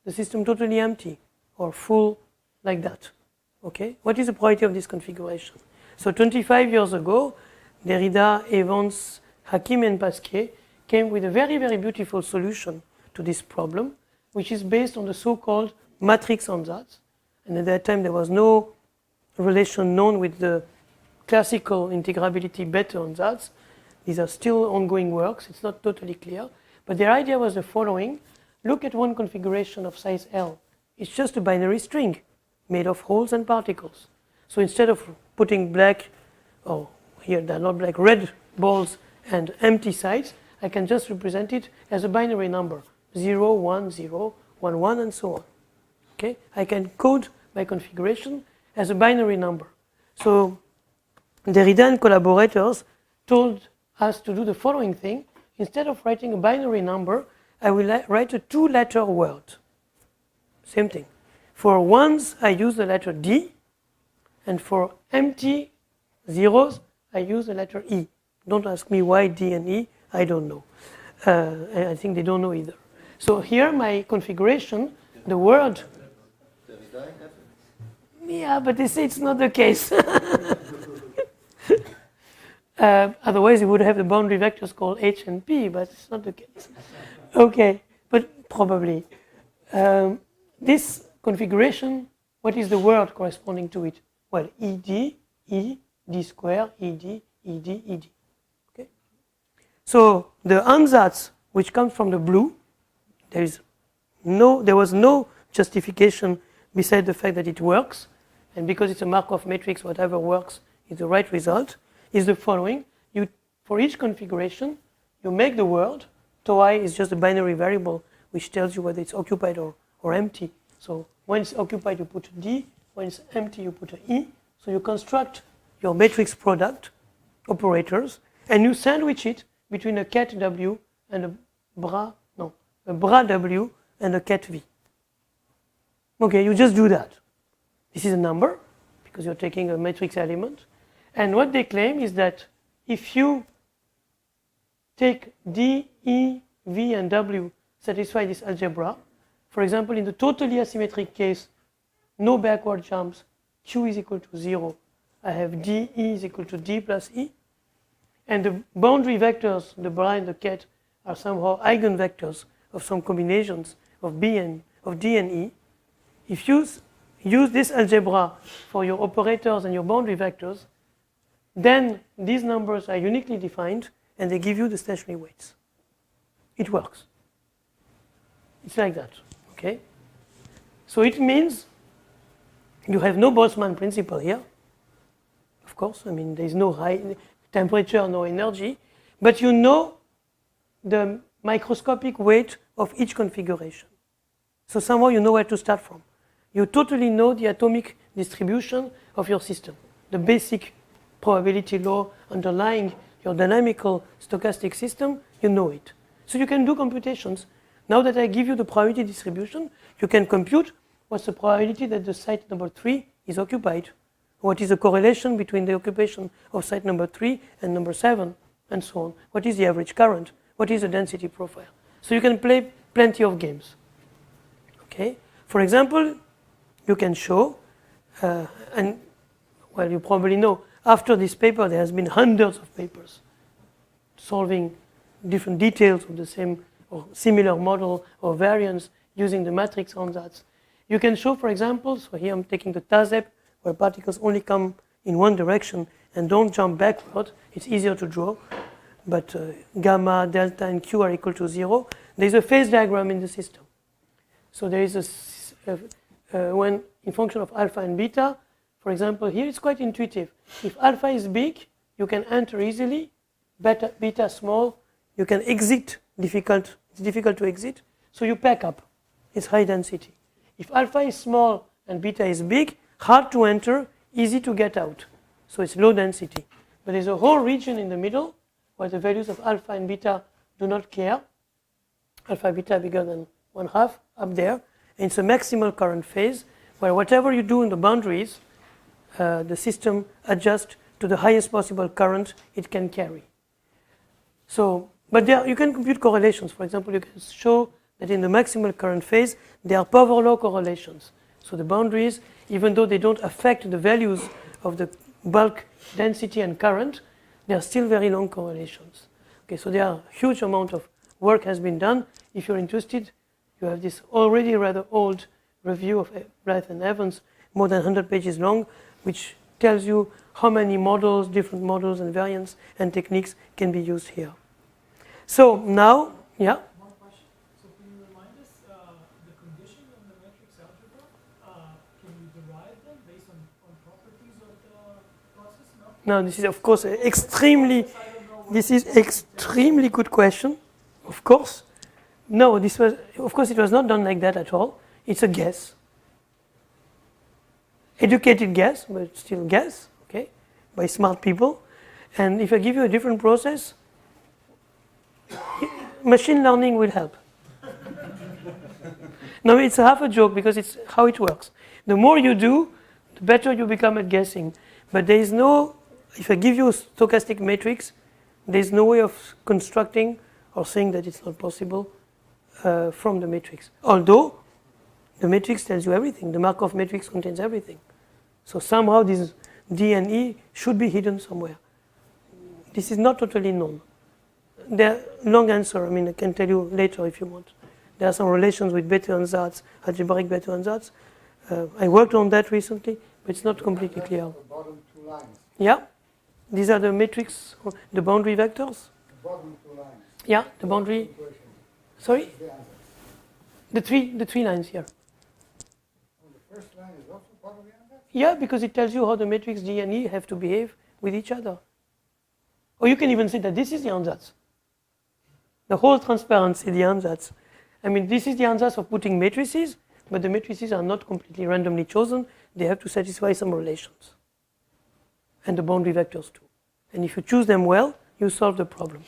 the system totally empty or full like that? Okay? What is the probability of this configuration? So 25 years ago, Derrida, Evans, Hakim and Pasquier came with a very, very beautiful solution to this problem, which is based on the so-called matrix ansatz. And at that time, there was no relation known with the classical integrability Bethe-Ansatz. These are still ongoing works. It's not totally clear. But their idea was the following. Look at one configuration of size L. It's just a binary string made of holes and particles. So instead of putting black, here they're not black, red balls and empty sides, I can just represent it as a binary number, 0, 1, 0, 1, 1, and so on. Okay, I can code my configuration as a binary number. So Derrida and collaborators told us to do the following thing. Instead of writing a binary number, I will write a two-letter word. Same thing. For ones, I use the letter D, and for empty zeros, I use the letter E. Don't ask me why D and E, I don't know. I think they don't know either. So here my configuration, the word. Yeah, but they say it's not the case. Otherwise, you would have the boundary vectors called H and P, but it's not the case. Okay, but probably. This configuration, what is the word corresponding to it? Well, ED, E, D square, ED, ED, ED. Okay? So the ansatz, which comes from the blue, there was no justification beside the fact that it works, and because it's a Markov matrix, whatever works is the right result, is the following. For each configuration, you make the word. Tau I is just a binary variable which tells you whether it's occupied or empty. So when it's occupied, you put a D. When it's empty, you put an E. So you construct your matrix product operators, and you sandwich it between a ket W and a bra W and a ket V. Okay, you just do that. This is a number, because you're taking a matrix element. And what they claim is that if you take D, E, V, and W, satisfy this algebra, for example, in the totally asymmetric case, no backward jumps, Q is equal to 0, I have D, E is equal to D plus E, and the boundary vectors, the bra and the ket, are somehow eigenvectors of some combinations of D and E. If you use this algebra for your operators and your boundary vectors, then these numbers are uniquely defined and they give you the stationary weights. It works. It's like that, okay? So it means you have no Boltzmann principle here. Of course, I mean, there's no high temperature, no energy, but you know the microscopic weight of each configuration. So somehow you know where to start from. You totally know the atomic distribution of your system, the basic probability law underlying your dynamical stochastic system, you know it. So you can do computations. Now that I give you the probability distribution, you can compute what's the probability that the site number 3 is occupied, what is the correlation between the occupation of site number 3 and number 7, and so on. What is the average current? What is the density profile? So you can play plenty of games. Okay? For example, you can show, and well, you probably know, after this paper, there has been hundreds of papers solving different details of the same or similar model or variance using the matrix ansatz. You can show, for example, so here I'm taking the TAZEP, where particles only come in one direction and don't jump backward. It's easier to draw, but gamma, delta, and Q are equal to 0. There's a phase diagram in the system. So there is when in function of alpha and beta, for example, here it's quite intuitive. If alpha is big, you can enter easily. Beta small, you can exit. It's difficult to exit. So you pack up. It's high density. If alpha is small and beta is big, hard to enter, easy to get out. So it's low density. But there's a whole region in the middle where the values of alpha and beta do not care. Alpha beta bigger than 1/2 up there. And it's a maximal current phase where whatever you do in the boundaries, the system adjusts to the highest possible current it can carry. So, but there you can compute correlations. For example, you can show that in the maximal current phase, there are power law correlations. So the boundaries, even though they don't affect the values of the bulk density and current, they are still very long correlations. Okay, so there are a huge amount of work has been done. If you're interested, you have this already rather old review of Blythe and Evans, more than 100 pages long, which tells you how many models, different models and variants and techniques can be used here. So now, yeah? One question. So can you remind us the conditions of the matrix algebra? Can you derive them based on properties of the process? No? No, this is of course extremely good question. Of course. No, it was not done like that at all. It's a guess. educated guess, but still guess, okay, by smart people. And if I give you a different process, machine learning will help. No, it's half a joke because it's how it works. The more you do, the better you become at guessing. But there is no, if I give you a stochastic matrix, there is no way of constructing or saying that it's not possible from the matrix. Although the matrix tells you everything. The Markov matrix contains everything. So somehow this D and E should be hidden somewhere. This is not totally known. The long answer, I mean, I can tell you later if you want. There are some relations with Bethe-Ansatz, algebraic Bethe-Ansatz. I worked on that recently, but it's not completely clear. The bottom two lines. Yeah, these are the matrix, the boundary vectors. The bottom two lines. Yeah, the boundary. Equation. Sorry, The answers. the three lines here. Oh, the first line is also part of the answer? Yeah, because it tells you how the matrix D and E have to behave with each other. Or you can even say that this is the ansatz. The whole transparency, the ansatz. I mean, this is the ansatz of putting matrices, but the matrices are not completely randomly chosen. They have to satisfy some relations. And the boundary vectors too. And if you choose them well, you solve the problem.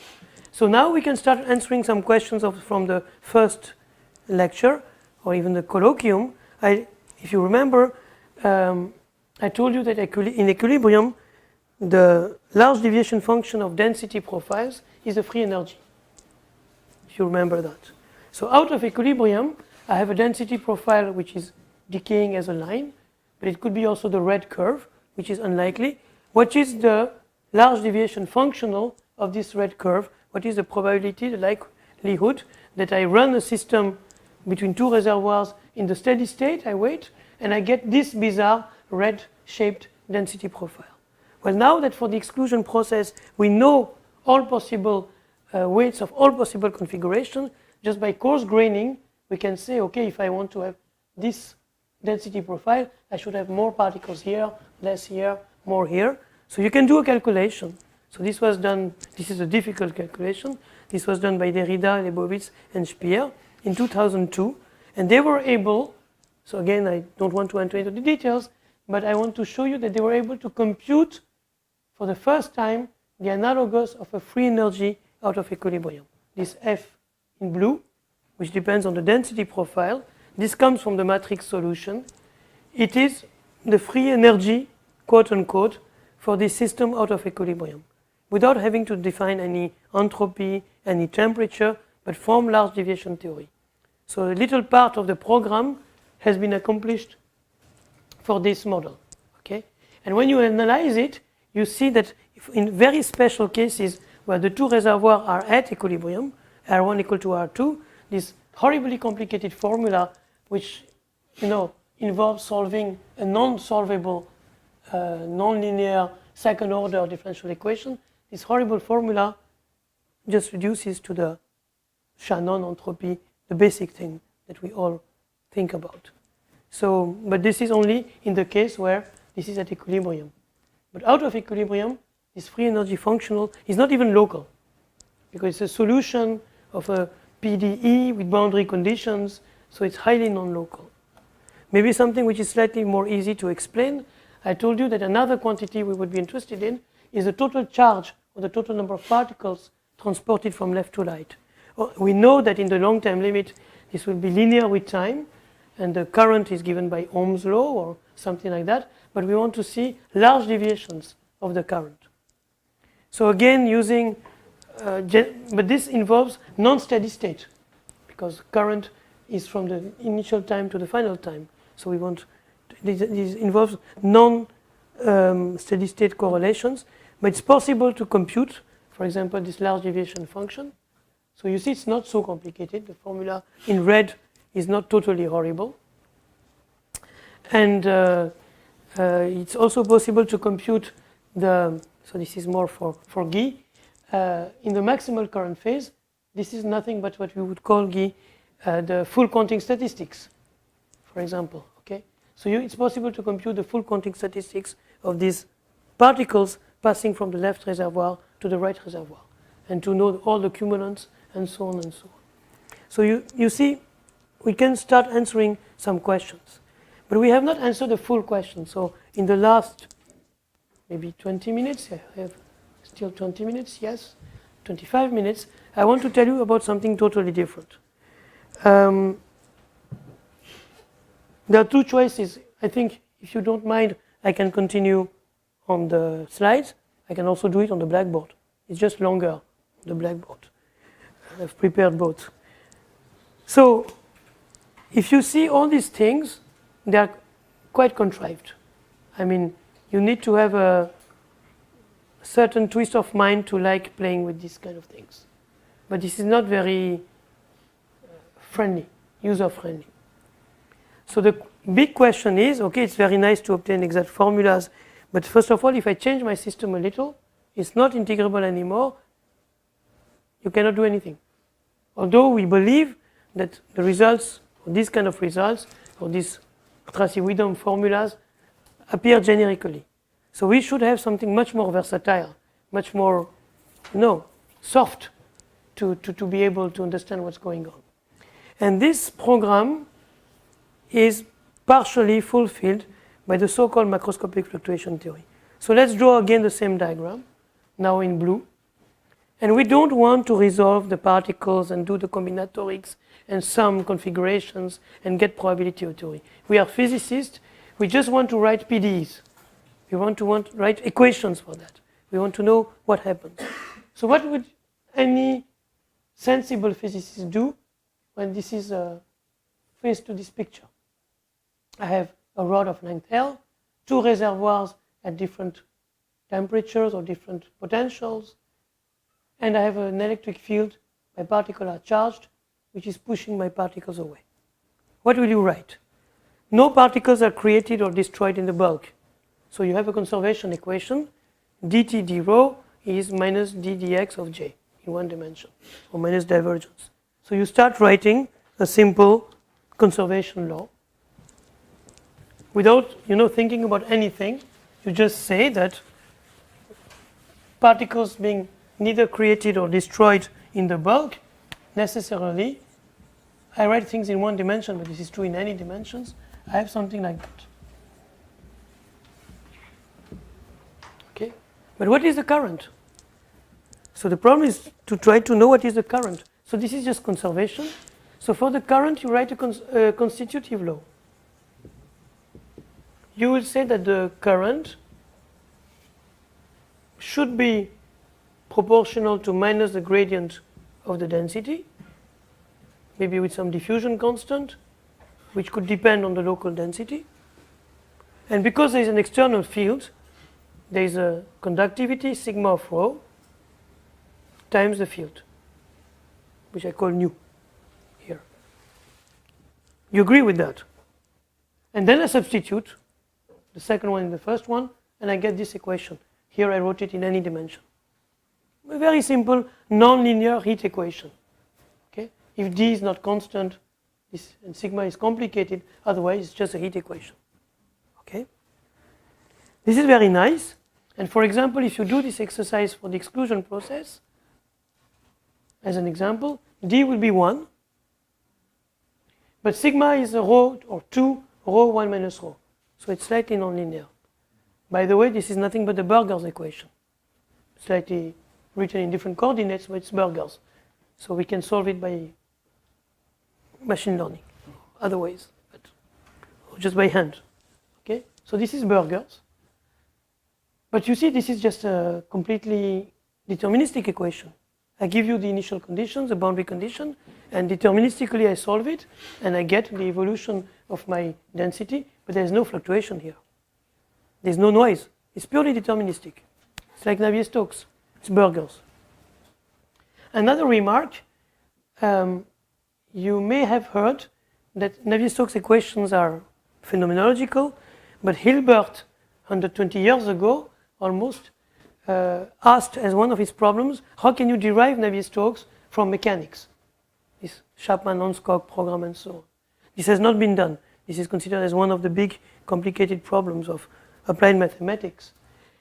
So now we can start answering some questions from the first lecture, or even the colloquium. If you remember, I told you that in equilibrium, the large deviation function of density profiles is a free energy. If you remember that. So out of equilibrium, I have a density profile which is decaying as a line, but it could be also the red curve, which is unlikely. What is the large deviation functional of this red curve? What is the probability, the likelihood that I run a system between two reservoirs in the steady state, I wait, and I get this bizarre red-shaped density profile? Well, now that for the exclusion process, we know all possible weights of all possible configurations, just by coarse graining, we can say, okay, if I want to have this density profile, I should have more particles here, less here, more here. So you can do a calculation. So this was done, this is a difficult calculation. This was done by Derrida, Leibowitz, and Speer in 2002. And they were able, so again, I don't want to enter into the details, but I want to show you that they were able to compute for the first time the analogous of a free energy out of equilibrium. This F in blue, which depends on the density profile. This comes from the matrix solution. It is the free energy, quote unquote, for this system out of equilibrium, without having to define any entropy, any temperature, but form large deviation theory. So a little part of the program has been accomplished for this model. Okay? And when you analyze it, you see that in very special cases where the two reservoirs are at equilibrium, R1 equal to R2, this horribly complicated formula, which involves solving a non-solvable, non-linear second-order differential equation, this horrible formula just reduces to the Shannon entropy, the basic thing that we all think about. So, but this is only in the case where this is at equilibrium. But out of equilibrium, this free energy functional is not even local, because it's a solution of a PDE with boundary conditions, so it's highly non-local. Maybe something which is slightly more easy to explain. I told you that another quantity we would be interested in is the total charge, or the total number of particles transported from left to right. We know that in the long-term limit, this will be linear with time, and the current is given by Ohm's law or something like that, but we want to see large deviations of the current. So again, using, but this involves non-steady state, because current is from the initial time to the final time. So we want, this involves non-steady state correlations, but it's possible to compute, for example, this large deviation function. So you see it's not so complicated. The formula in red is not totally horrible. And it's also possible to compute the, so this is more for Guy, in the maximal current phase, this is nothing but what we would call, Guy, the full counting statistics, for example. Okay, so it's possible to compute the full counting statistics of these particles passing from the left reservoir to the right reservoir, and to know all the cumulants and so on and so on. So you see, we can start answering some questions. But we have not answered the full question. So in the last maybe 20 minutes, I have still 20 minutes, yes, 25 minutes, I want to tell you about something totally different. There are two choices. I think, if you don't mind, I can continue on the slides. I can also do it on the blackboard. It's just longer, the blackboard. I've prepared both. So, if you see all these things, they are quite contrived. I mean, you need to have a certain twist of mind to like playing with these kind of things. But this is not very friendly, user-friendly. So the big question is, okay, it's very nice to obtain exact formulas, but first of all, if I change my system a little, it's not integrable anymore, you cannot do anything. Although we believe that the results, or these kind of results, or these Tracy-Widom formulas, appear generically. So we should have something much more versatile, much more, soft to be able to understand what's going on. And this program is partially fulfilled by the so-called macroscopic fluctuation theory. So let's draw again the same diagram, now in blue. And we don't want to resolve the particles and do the combinatorics and sum configurations and get probability theory. We are physicists. We just want to write PDEs. We want to write equations for that. We want to know what happens. So what would any sensible physicist do when this is faced to this picture? I have a rod of length L, two reservoirs at different temperatures or different potentials, and I have an electric field. My particles are charged, which is pushing my particles away. What will you write? No particles are created or destroyed in the bulk. So you have a conservation equation. dt d rho is minus d dx of j in one dimension, or minus divergence. So you start writing a simple conservation law. Without thinking about anything, you just say that particles being neither created or destroyed in the bulk, necessarily, I write things in one dimension, but this is true in any dimensions, I have something like that. Okay? But what is the current? So the problem is to try to know what is the current. So this is just conservation. So for the current, you write a constitutive law. You will say that the current should be proportional to minus the gradient of the density, maybe with some diffusion constant, which could depend on the local density. And because there is an external field, there is a conductivity sigma of rho times the field, which I call nu here. You agree with that? And then I substitute the second one in the first one, and I get this equation. Here I wrote it in any dimension. A very simple non-linear heat equation. Okay? If d is not constant, and sigma is complicated, otherwise it's just a heat equation. Okay? This is very nice. And for example, if you do this exercise for the exclusion process, as an example, d will be 1, but sigma is a rho, or 2, rho 1 minus rho. So it's slightly nonlinear. By the way, this is nothing but the Burger's equation. Slightly written in different coordinates, but it's Burger's. So we can solve it by machine learning, other ways, but or just by hand. Okay? So this is Burger's. But you see, this is just a completely deterministic equation. I give you the initial conditions, the boundary condition, and deterministically I solve it, and I get the evolution of my density, but there's no fluctuation here. There's no noise. It's purely deterministic. It's like Navier-Stokes. It's Burger's. Another remark, you may have heard that Navier-Stokes equations are phenomenological, but Hilbert, 120 years ago, almost, asked as one of his problems, how can you derive Navier-Stokes from mechanics? This Chapman-Enskog program and so on. This has not been done. This is considered as one of the big complicated problems of applied mathematics.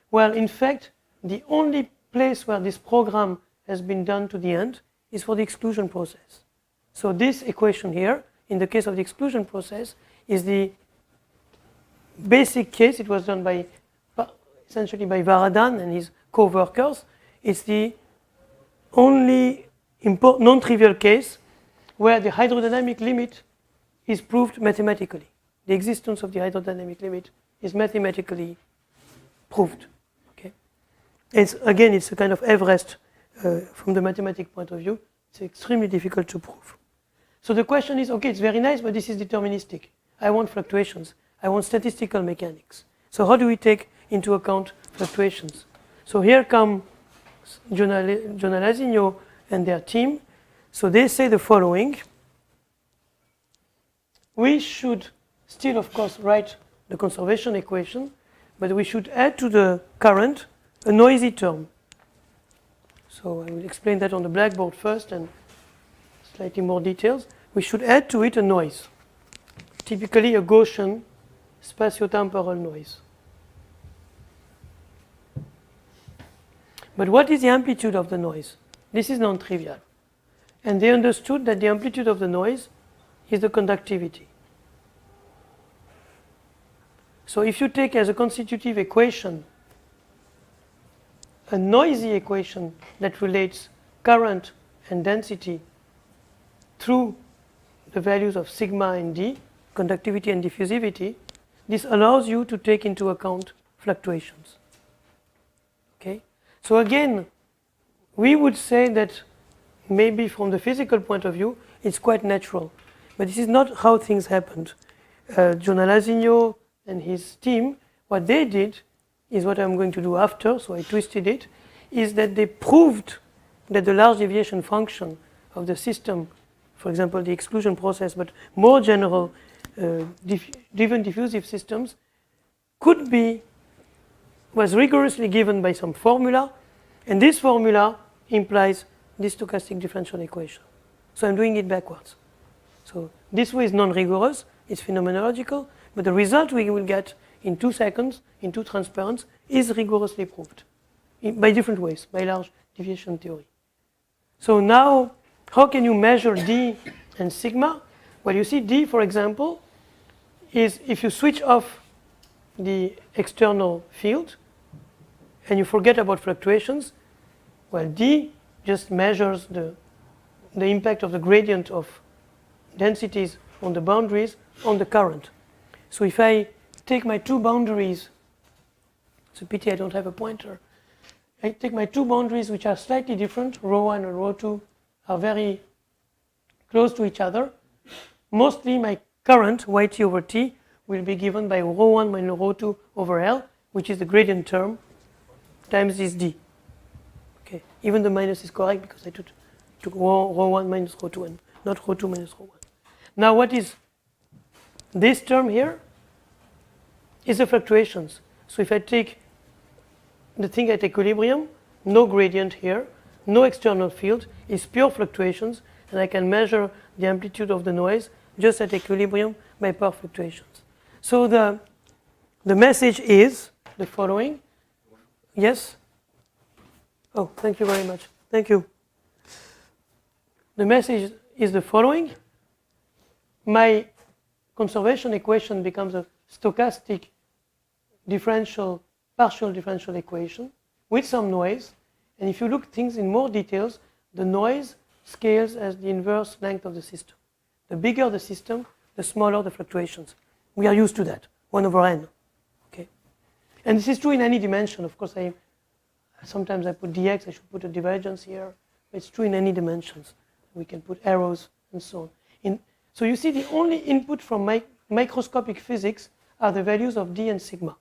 Well, in fact, the only place where this program has been done to the end is for the exclusion process. So this equation here, in the case of the exclusion process, is the basic case, it was done by essentially by Varadhan and his co-workers. It's the only non-trivial case where the hydrodynamic limit is proved mathematically. The existence of the hydrodynamic limit is mathematically proved. Okay, it's a kind of Everest from the mathematical point of view. It's extremely difficult to prove. So the question is, okay, it's very nice, but this is deterministic. I want fluctuations. I want statistical mechanics. So how do we take into account fluctuations? So here come Gionnalazigno and their team. So they say the following. We should still, of course, write the conservation equation, but we should add to the current a noisy term. So I will explain that on the blackboard first and slightly more details. We should add to it a noise, typically a Gaussian spatiotemporal noise. But what is the amplitude of the noise? This is non-trivial. And they understood that the amplitude of the noise is the conductivity. So if you take as a constitutive equation a noisy equation that relates current and density through the values of sigma and d, conductivity and diffusivity, this allows you to take into account fluctuations. Okay? So again, we would say that maybe from the physical point of view, it's quite natural. But this is not how things happened. Gionnalazigno and his team, what they did is what I'm going to do after, so I twisted it, is that they proved that the large deviation function of the system, for example, the exclusion process, but more general driven diffusive systems, was rigorously given by some formula, and this formula implies this stochastic differential equation. So I'm doing it backwards. So this way is non-rigorous, it's phenomenological, but the result we will get in 2 seconds, in 2 transparents, is rigorously proved by different ways, by large deviation theory. So now, how can you measure D and sigma? Well, you see D, for example, is if you switch off the external field and you forget about fluctuations, well, D just measures the impact of the gradient of densities on the boundaries on the current. So if I take my 2 boundaries, it's a pity I don't have a pointer. I take my 2 boundaries which are slightly different, ρ1 and ρ2 are very close to each other. Mostly my current, yt over t, will be given by ρ1 minus ρ2 over L, which is the gradient term, times this d. Okay, even the minus is correct because I took ρ1 minus ρ2 and not ρ2 minus ρ1. Now what is this term here? Is the fluctuations. So if I take the thing at equilibrium, no gradient here, no external field, is pure fluctuations, and I can measure the amplitude of the noise just at equilibrium by power fluctuations. So the message is the following. Yes? Oh, thank you very much. Thank you. The message is the following. My conservation equation becomes a stochastic partial differential equation with some noise. And if you look at things in more details, the noise scales as the inverse length of the system. The bigger the system, the smaller the fluctuations. We are used to that, 1 over n. Okay? And this is true in any dimension. Of course, sometimes I put dx, I should put a divergence here. It's true in any dimensions. We can put arrows and so on. So you see the only input from microscopic physics are the values of d and sigma.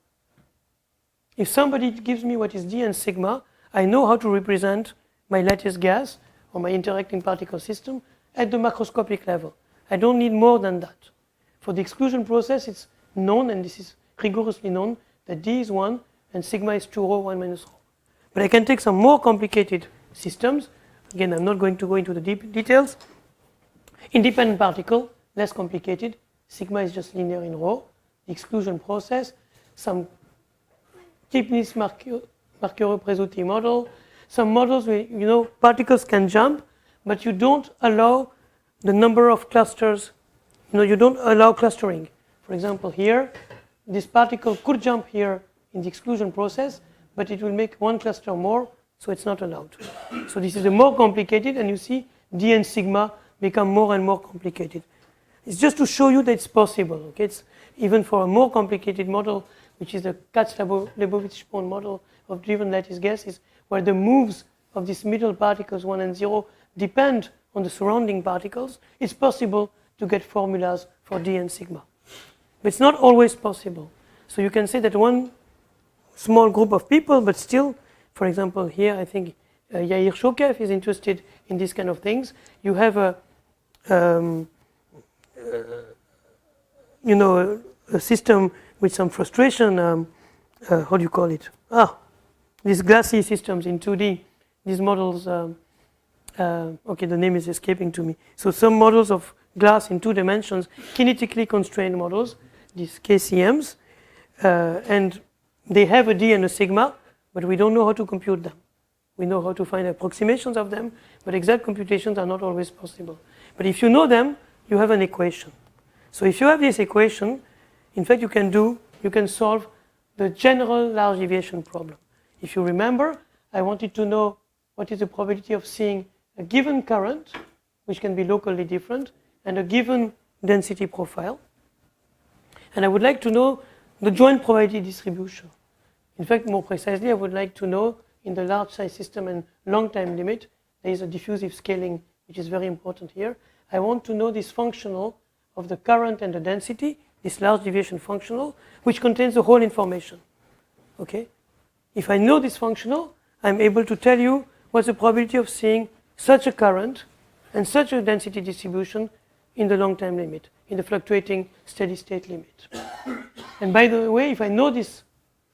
If somebody gives me what is d and sigma, I know how to represent my lattice gas or my interacting particle system at the macroscopic level. I don't need more than that. For the exclusion process, it's known, and this is rigorously known, that d is 1 and sigma is 2 rho, 1 minus rho. But I can take some more complicated systems. Again, I'm not going to go into the deep details. Independent particle, less complicated. Sigma is just linear in rho. The exclusion process, some Kipnis-Marquardt-Presutti model, some models where, particles can jump, but you don't allow the number of clusters, you don't allow clustering. For example, here, this particle could jump here in the exclusion process, but it will make one cluster more, so it's not allowed. So this is a more complicated, and you see d and sigma become more and more complicated. It's just to show you that it's possible. Okay? It's even for a more complicated model, which is the Katz-Leibowitz-Spohn model of driven lattice gases, where the moves of these middle particles 1 and 0 depend on the surrounding particles, it's possible to get formulas for d and sigma. But it's not always possible. So you can say that one small group of people, but still, for example, here I think Yair Shokev is interested in these kind of things. You have a system with some frustration. How do you call it? These glassy systems in 2D. These models. Okay, the name is escaping to me. So some models of glass in 2 dimensions, kinetically constrained models, these KCMs, and they have a d and a sigma, but we don't know how to compute them. We know how to find approximations of them, but exact computations are not always possible. But if you know them, you have an equation. So if you have this equation, in fact, you can solve the general large deviation problem. If you remember, I wanted to know what is the probability of seeing a given current, which can be locally different, and a given density profile. And I would like to know the joint probability distribution. In fact, more precisely, I would like to know in the large size system and long time limit, there is a diffusive scaling, which is very important here. I want to know this functional of the current and the density, this large deviation functional, which contains the whole information. Okay? If I know this functional, I'm able to tell you what's the probability of seeing such a current and such a density distribution in the long time limit, in the fluctuating steady state limit. And by the way, if I know this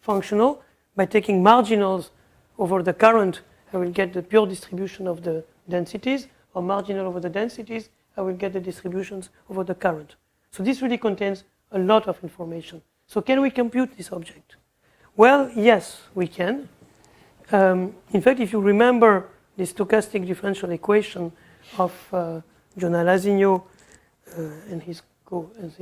functional, by taking marginals over the current, I will get the pure distribution of the densities, or marginal over the densities, I will get the distributions over the current. So this really contains a lot of information. So can we compute this object? Well, yes, we can. In fact, if you remember the stochastic differential equation of Jonah Lasigno and his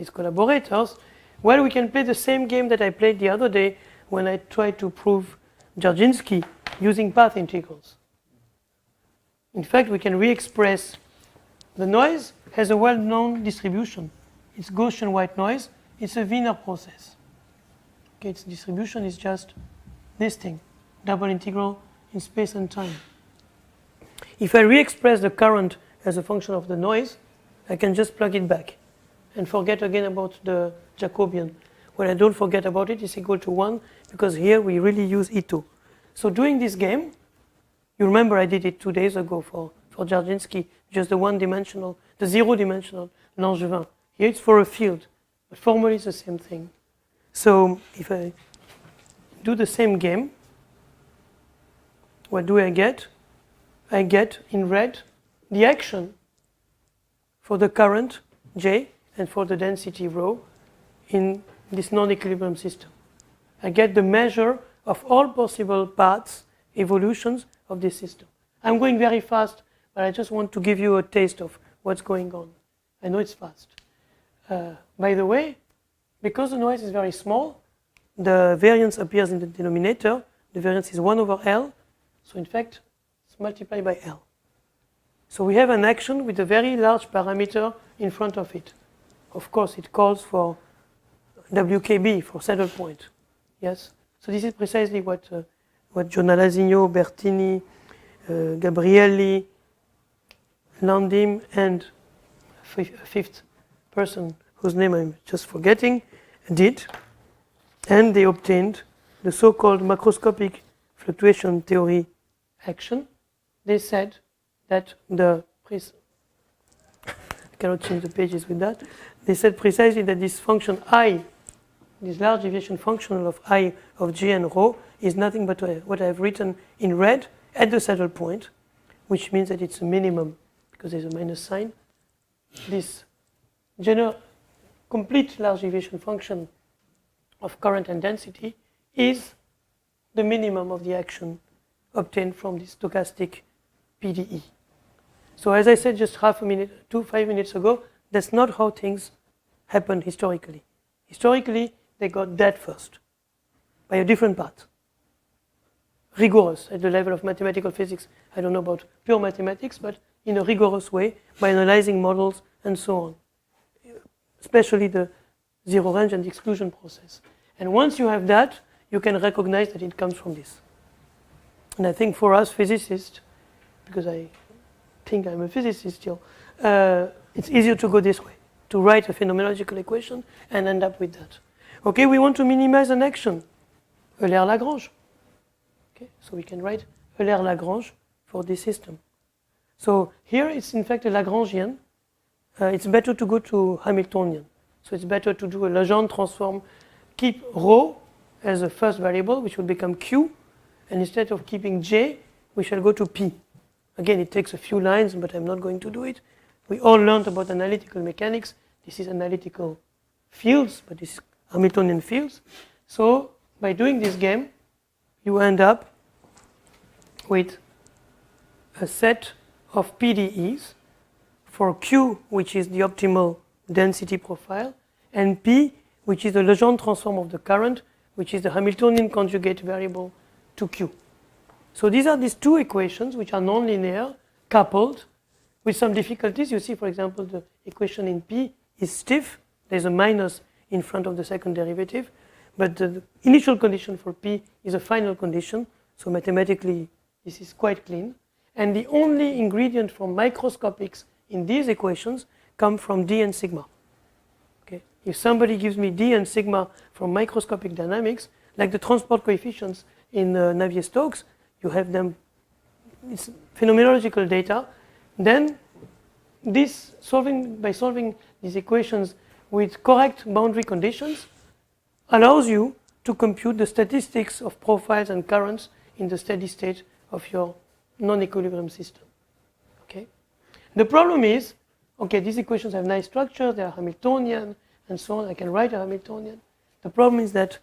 collaborators, well, we can play the same game that I played the other day when I tried to prove Dzerzhinsky using path integrals. In fact, we can re-express the noise has a well-known distribution. It's Gaussian white noise. It's a Wiener process. Okay, its distribution is just this thing, double integral in space and time. If I re-express the current as a function of the noise, I can just plug it back and forget again about the Jacobian. When I don't forget about it, it's equal to 1, because here we really use E2. So doing this game, you remember I did it 2 days ago for Dzerzhinsky, just the one-dimensional, the zero-dimensional Langevin. Here it's for a field, but formally it's the same thing. So if I do the same game, what do I get? I get in red the action for the current J and for the density rho in this non-equilibrium system. I get the measure of all possible paths, evolutions of this system. I'm going very fast, but I just want to give you a taste of what's going on. I know it's fast. By the way, because the noise is very small, the variance appears in the denominator. The variance is 1 over L. So in fact, it's multiplied by L. So we have an action with a very large parameter in front of it. Of course, it calls for WKB, for saddle point. Yes? So this is precisely what Jonah Lasigno, Bertini, Gabrielli, Landim, and a fifth person whose name I'm just forgetting, did. And they obtained the so-called macroscopic fluctuation theory action. They said that I cannot change the pages with that. They said precisely that this function I, this large deviation functional of I of J and rho, is nothing but what I have written in red at the saddle point, which means that it's a minimum because there's a minus sign. This general complete large deviation function of current and density is the minimum of the action obtained from the stochastic PDE. So as I said just 5 minutes ago, that's not how things happen historically. Historically, they got that first, by a different path. Rigorous at the level of mathematical physics. I don't know about pure mathematics, but in a rigorous way, by analyzing models and so on. Especially the zero range and the exclusion process. And once you have that, you can recognize that it comes from this. And I think for us physicists, because I think I'm a physicist still, it's easier to go this way, to write a phenomenological equation and end up with that. Okay, we want to minimize an action, Euler-Lagrange. Okay, so we can write Euler-Lagrange for this system. So here it's in fact a Lagrangian. It's better to go to Hamiltonian. So it's better to do a Legendre transform, keep rho as a first variable, which will become q, and instead of keeping j, we shall go to p. Again, it takes a few lines, but I'm not going to do it. We all learned about analytical mechanics. This is analytical fields, but this is Hamiltonian fields. So by doing this game, you end up with a set of PDEs for Q, which is the optimal density profile, and P, which is the Legendre transform of the current, which is the Hamiltonian conjugate variable to Q. So these are these two equations which are nonlinear, coupled, with some difficulties. You see, for example, the equation in P is stiff. There's a minus in front of the second derivative. But the initial condition for P is a final condition. So mathematically, this is quite clean. And the only ingredient for microscopics in these equations come from D and sigma. Okay? If somebody gives me D and sigma from microscopic dynamics, like the transport coefficients in Navier-Stokes, you have them, it's phenomenological data, then by solving these equations with correct boundary conditions allows you to compute the statistics of profiles and currents in the steady state of your non-equilibrium system. Okay? The problem is, okay, these equations have nice structure, they are Hamiltonian, and so on. I can write a Hamiltonian. The problem is that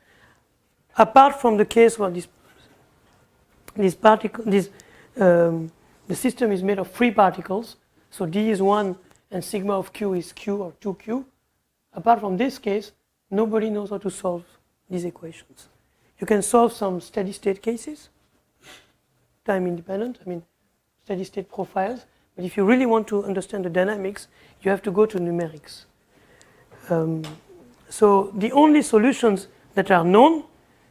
apart from the case where the system is made of free particles, so D is 1 and sigma of Q is Q or 2Q, apart from this case, nobody knows how to solve these equations. You can solve some steady state cases, time independent, steady state profiles, but if you really want to understand the dynamics, you have to go to numerics. So the only solutions that are known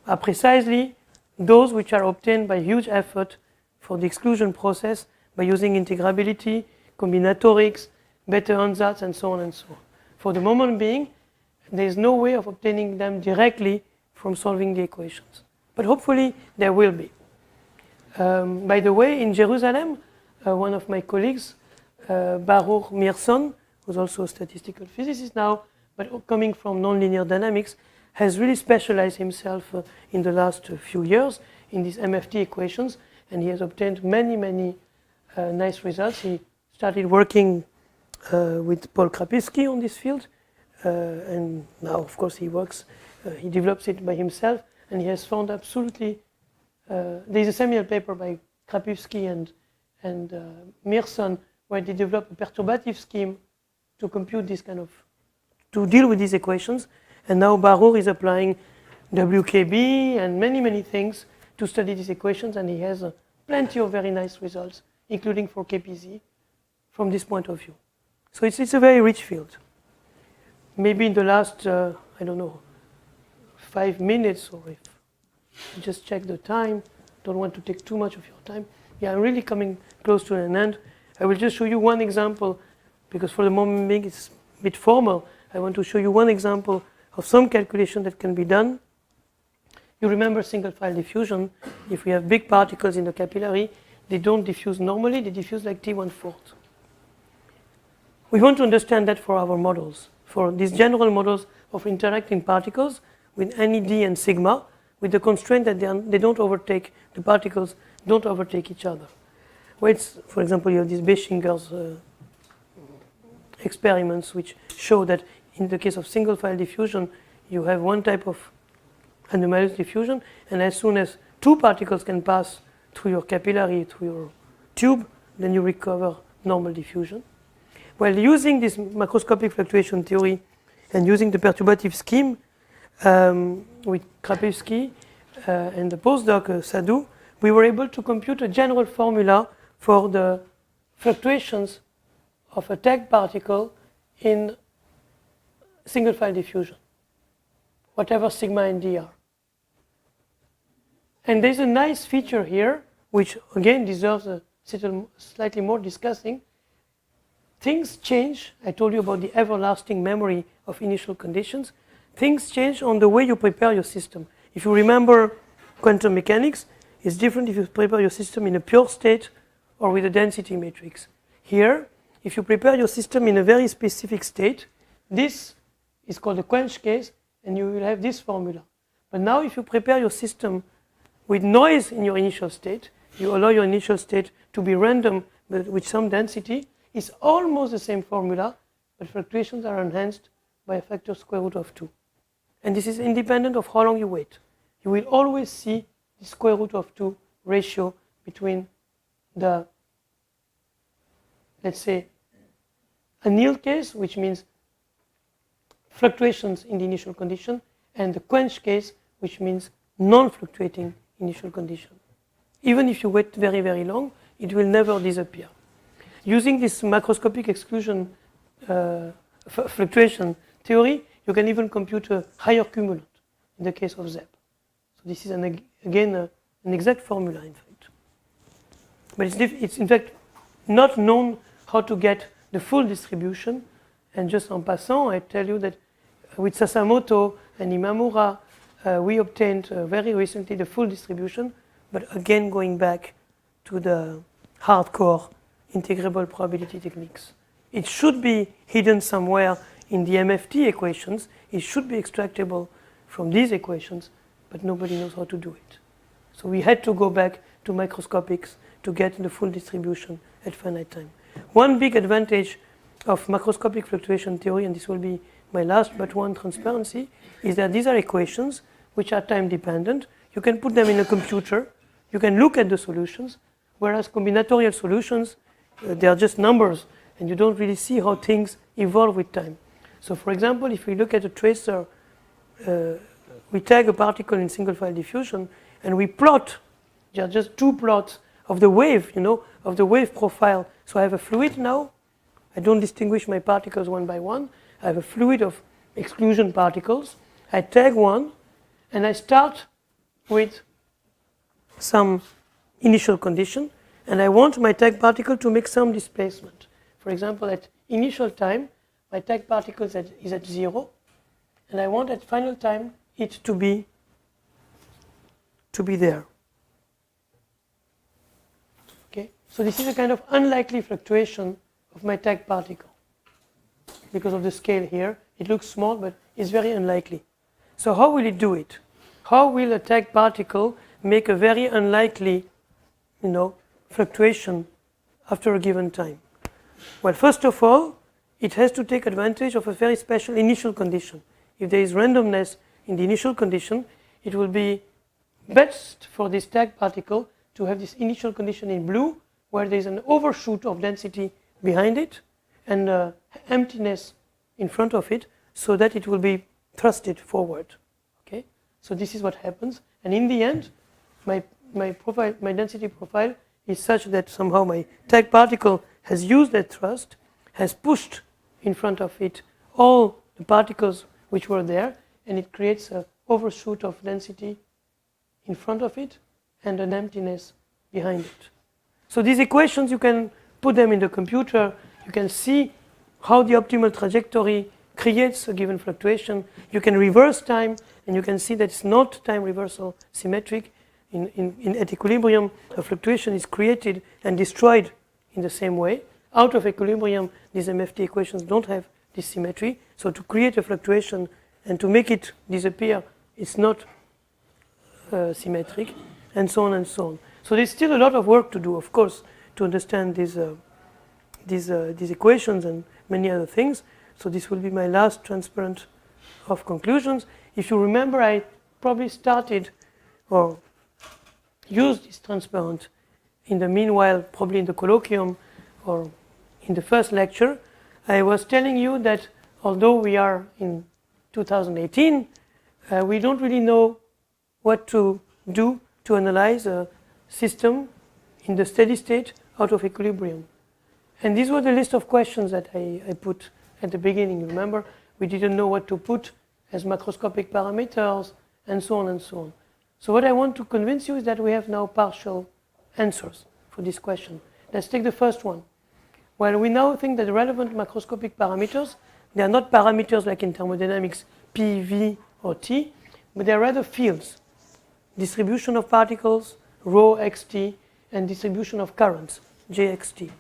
are precisely those which are obtained by huge effort for the exclusion process by using integrability, combinatorics, better ansatz, and so on and so on. For the moment being, there is no way of obtaining them directly from solving the equations. But hopefully there will be. By the way, in Jerusalem, one of my colleagues, Baruch Mearson, who's also a statistical physicist now, but coming from nonlinear dynamics, has really specialized himself in the last few years in these MFT equations, and he has obtained many, many nice results. He started working with Paul Krapivsky on this field, and now, of course, he develops it by himself, and he has found absolutely, there's a seminal paper by Krapivsky and Mearson where they develop a perturbative scheme to compute this to deal with these equations. And now Baruch is applying WKB and many, many things to study these equations, and he has plenty of very nice results, including for KPZ, from this point of view. So it's a very rich field. Maybe in the last, 5 minutes, or if you just check the time, don't want to take too much of your time. Yeah, I'm really coming close to an end. I will just show you one example, because for the moment being it's a bit formal. I want to show you one example of some calculation that can be done. You remember single file diffusion. If we have big particles in the capillary, they don't diffuse normally, they diffuse like T1/4. We want to understand that for our models, for these general models of interacting particles with any D and sigma, with the constraint that they don't overtake, the particles don't overtake each other. Where it's, for example, you have these Beschinger's experiments which show that in the case of single file diffusion, you have one type of anomalous diffusion, and as soon as two particles can pass through your capillary, through your tube, then you recover normal diffusion. Well, using this macroscopic fluctuation theory and using the perturbative scheme, with Krapewski and the postdoc Sadhu, we were able to compute a general formula for the fluctuations of a TAG particle in single file diffusion, whatever sigma and d are. And there's a nice feature here, which again deserves a slightly more discussing. Things change. I told you about the everlasting memory of initial conditions. Things change on the way you prepare your system. If you remember quantum mechanics, it's different if you prepare your system in a pure state or with a density matrix. Here, if you prepare your system in a very specific state, this is called a quench case, and you will have this formula. But now if you prepare your system with noise in your initial state, you allow your initial state to be random but with some density, it's almost the same formula, but fluctuations are enhanced by a factor square root of 2. And this is independent of how long you wait. You will always see the square root of 2 ratio between the, let's say, a nil case, which means fluctuations in the initial condition, and the quench case, which means non-fluctuating initial condition. Even if you wait very, very long, it will never disappear. Using this macroscopic exclusion fluctuation theory, you can even compute a higher cumulant in the case of ZEP. So this is, again, an exact formula, in fact. But it's in fact not known how to get the full distribution. And just en passant, I tell you that with Sasamoto and Imamura, we obtained very recently the full distribution, but again going back to the hardcore integrable probability techniques. It should be hidden somewhere in the MFT equations. It should be extractable from these equations, but nobody knows how to do it. So we had to go back to microscopics to get the full distribution at finite time. One big advantage of macroscopic fluctuation theory, and this will be my last but one transparency, is that these are equations which are time dependent. You can put them in a computer, you can look at the solutions, whereas combinatorial solutions, they are just numbers, and you don't really see how things evolve with time. So for example, if we look at a tracer, we tag a particle in single file diffusion, and we plot, there are just two plots of the wave, of the wave profile. So I have a fluid now. I don't distinguish my particles one by one. I have a fluid of exclusion particles. I tag one, and I start with some initial condition, and I want my tag particle to make some displacement. For example, at initial time, my tag particle is at 0, and I want at final time it to be there. Okay? So this is a kind of unlikely fluctuation of my tag particle. Because of the scale here, it looks small, but it's very unlikely. So how will it do it? How will a tag particle make a very unlikely, fluctuation after a given time? Well, first of all, it has to take advantage of a very special initial condition. If there is randomness in the initial condition, it will be best for this tag particle to have this initial condition in blue, where there is an overshoot of density behind it and emptiness in front of it, so that it will be thrusted forward. Okay? So this is what happens, and in the end, my density profile is such that somehow my tag particle has used that thrust, has pushed in front of it all the particles which were there, and it creates an overshoot of density in front of it and an emptiness behind it. So these equations, you can put them in the computer, you can see how the optimal trajectory creates a given fluctuation. You can reverse time, and you can see that it's not time reversal symmetric. At equilibrium, a fluctuation is created and destroyed in the same way. Out of equilibrium, these MFT equations don't have this symmetry. So to create a fluctuation and to make it disappear, it's not symmetric, and so on and so on. So there's still a lot of work to do, of course, to understand these equations and many other things. So this will be my last transparent of conclusions. If you remember, I probably started or used this transparent in the meanwhile, probably in the colloquium or in the first lecture. I was telling you that although we are in 2018, we don't really know what to do to analyze a system in the steady state out of equilibrium. And these were the list of questions that I put at the beginning. Remember, we didn't know what to put as macroscopic parameters, and so on and so on. So what I want to convince you is that we have now partial answers for this question. Let's take the first one. Well, we now think that the relevant macroscopic parameters, they are not parameters like in thermodynamics, P, V, or T, but they are rather fields. Distribution of particles, rho xt, and distribution of currents, jxt.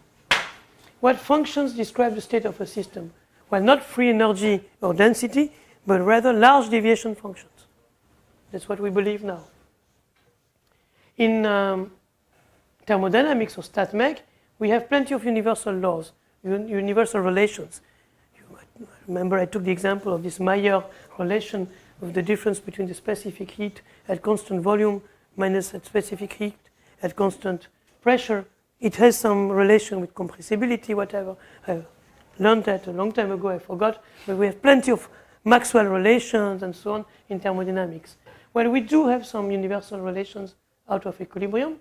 What functions describe the state of a system? Well, not free energy or density, but rather large deviation functions. That's what we believe now. In thermodynamics or StatMech, we have plenty of universal laws, universal relations. You might remember I took the example of this Mayer relation of the difference between the specific heat at constant volume minus at specific heat at constant pressure. It has some relation with compressibility, whatever. I learned that a long time ago, I forgot, but we have plenty of Maxwell relations and so on in thermodynamics. Well, we do have some universal relations out of equilibrium,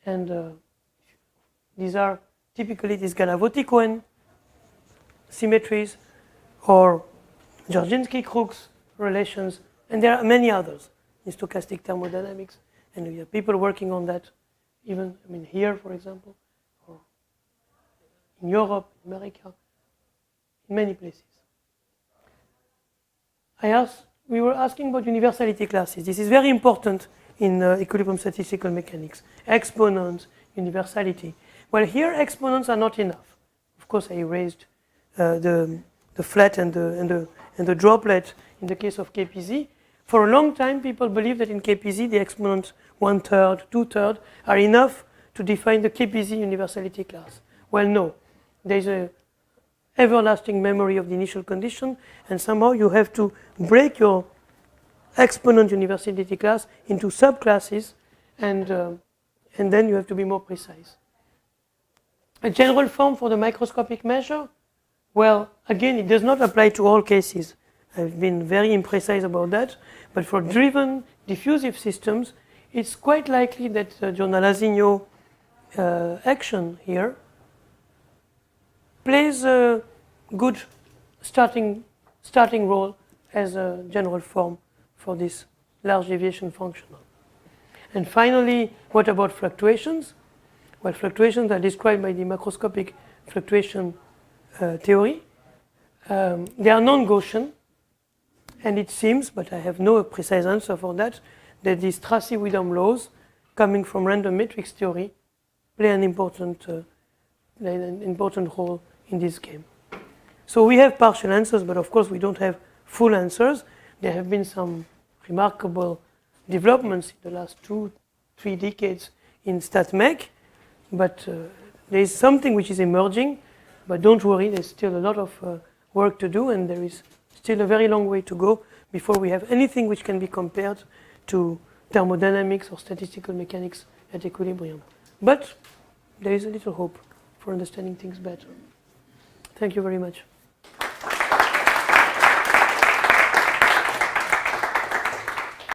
and these are typically these Galavotti-Cohen symmetries or Dzerzhinsky-Crookes relations, and there are many others in stochastic thermodynamics, and we have people working on that, even here, for example, or in Europe, in America, in many places. We were asking about universality classes. This is very important in equilibrium statistical mechanics. Exponents, universality. Well, here exponents are not enough. Of course, I erased the flat and the droplet in the case of KPZ. For a long time, people believed that in KPZ, the exponents 1/3, 2/3 are enough to define the KPZ universality class. Well, no. There is a everlasting memory of the initial condition, and somehow you have to break your exponent universality class into subclasses, and then you have to be more precise. A general form for the microscopic measure, well, again, it does not apply to all cases. I've been very imprecise about that, but for driven diffusive systems, it's quite likely that Giornalasigno action here plays a good starting role as a general form for this large deviation functional. And finally, what about fluctuations? Well, fluctuations are described by the macroscopic fluctuation theory. They are non-Gaussian, and it seems, but I have no precise answer for that these Strassi-Widom laws coming from random matrix theory play an important role in this game. So we have partial answers, but of course we don't have full answers. There have been some remarkable developments in the last 2-3 decades in StatMech, but there is something which is emerging, but don't worry, there's still a lot of work to do, and there is still a very long way to go before we have anything which can be compared to thermodynamics or statistical mechanics at equilibrium. But there is a little hope for understanding things better. Thank you very much.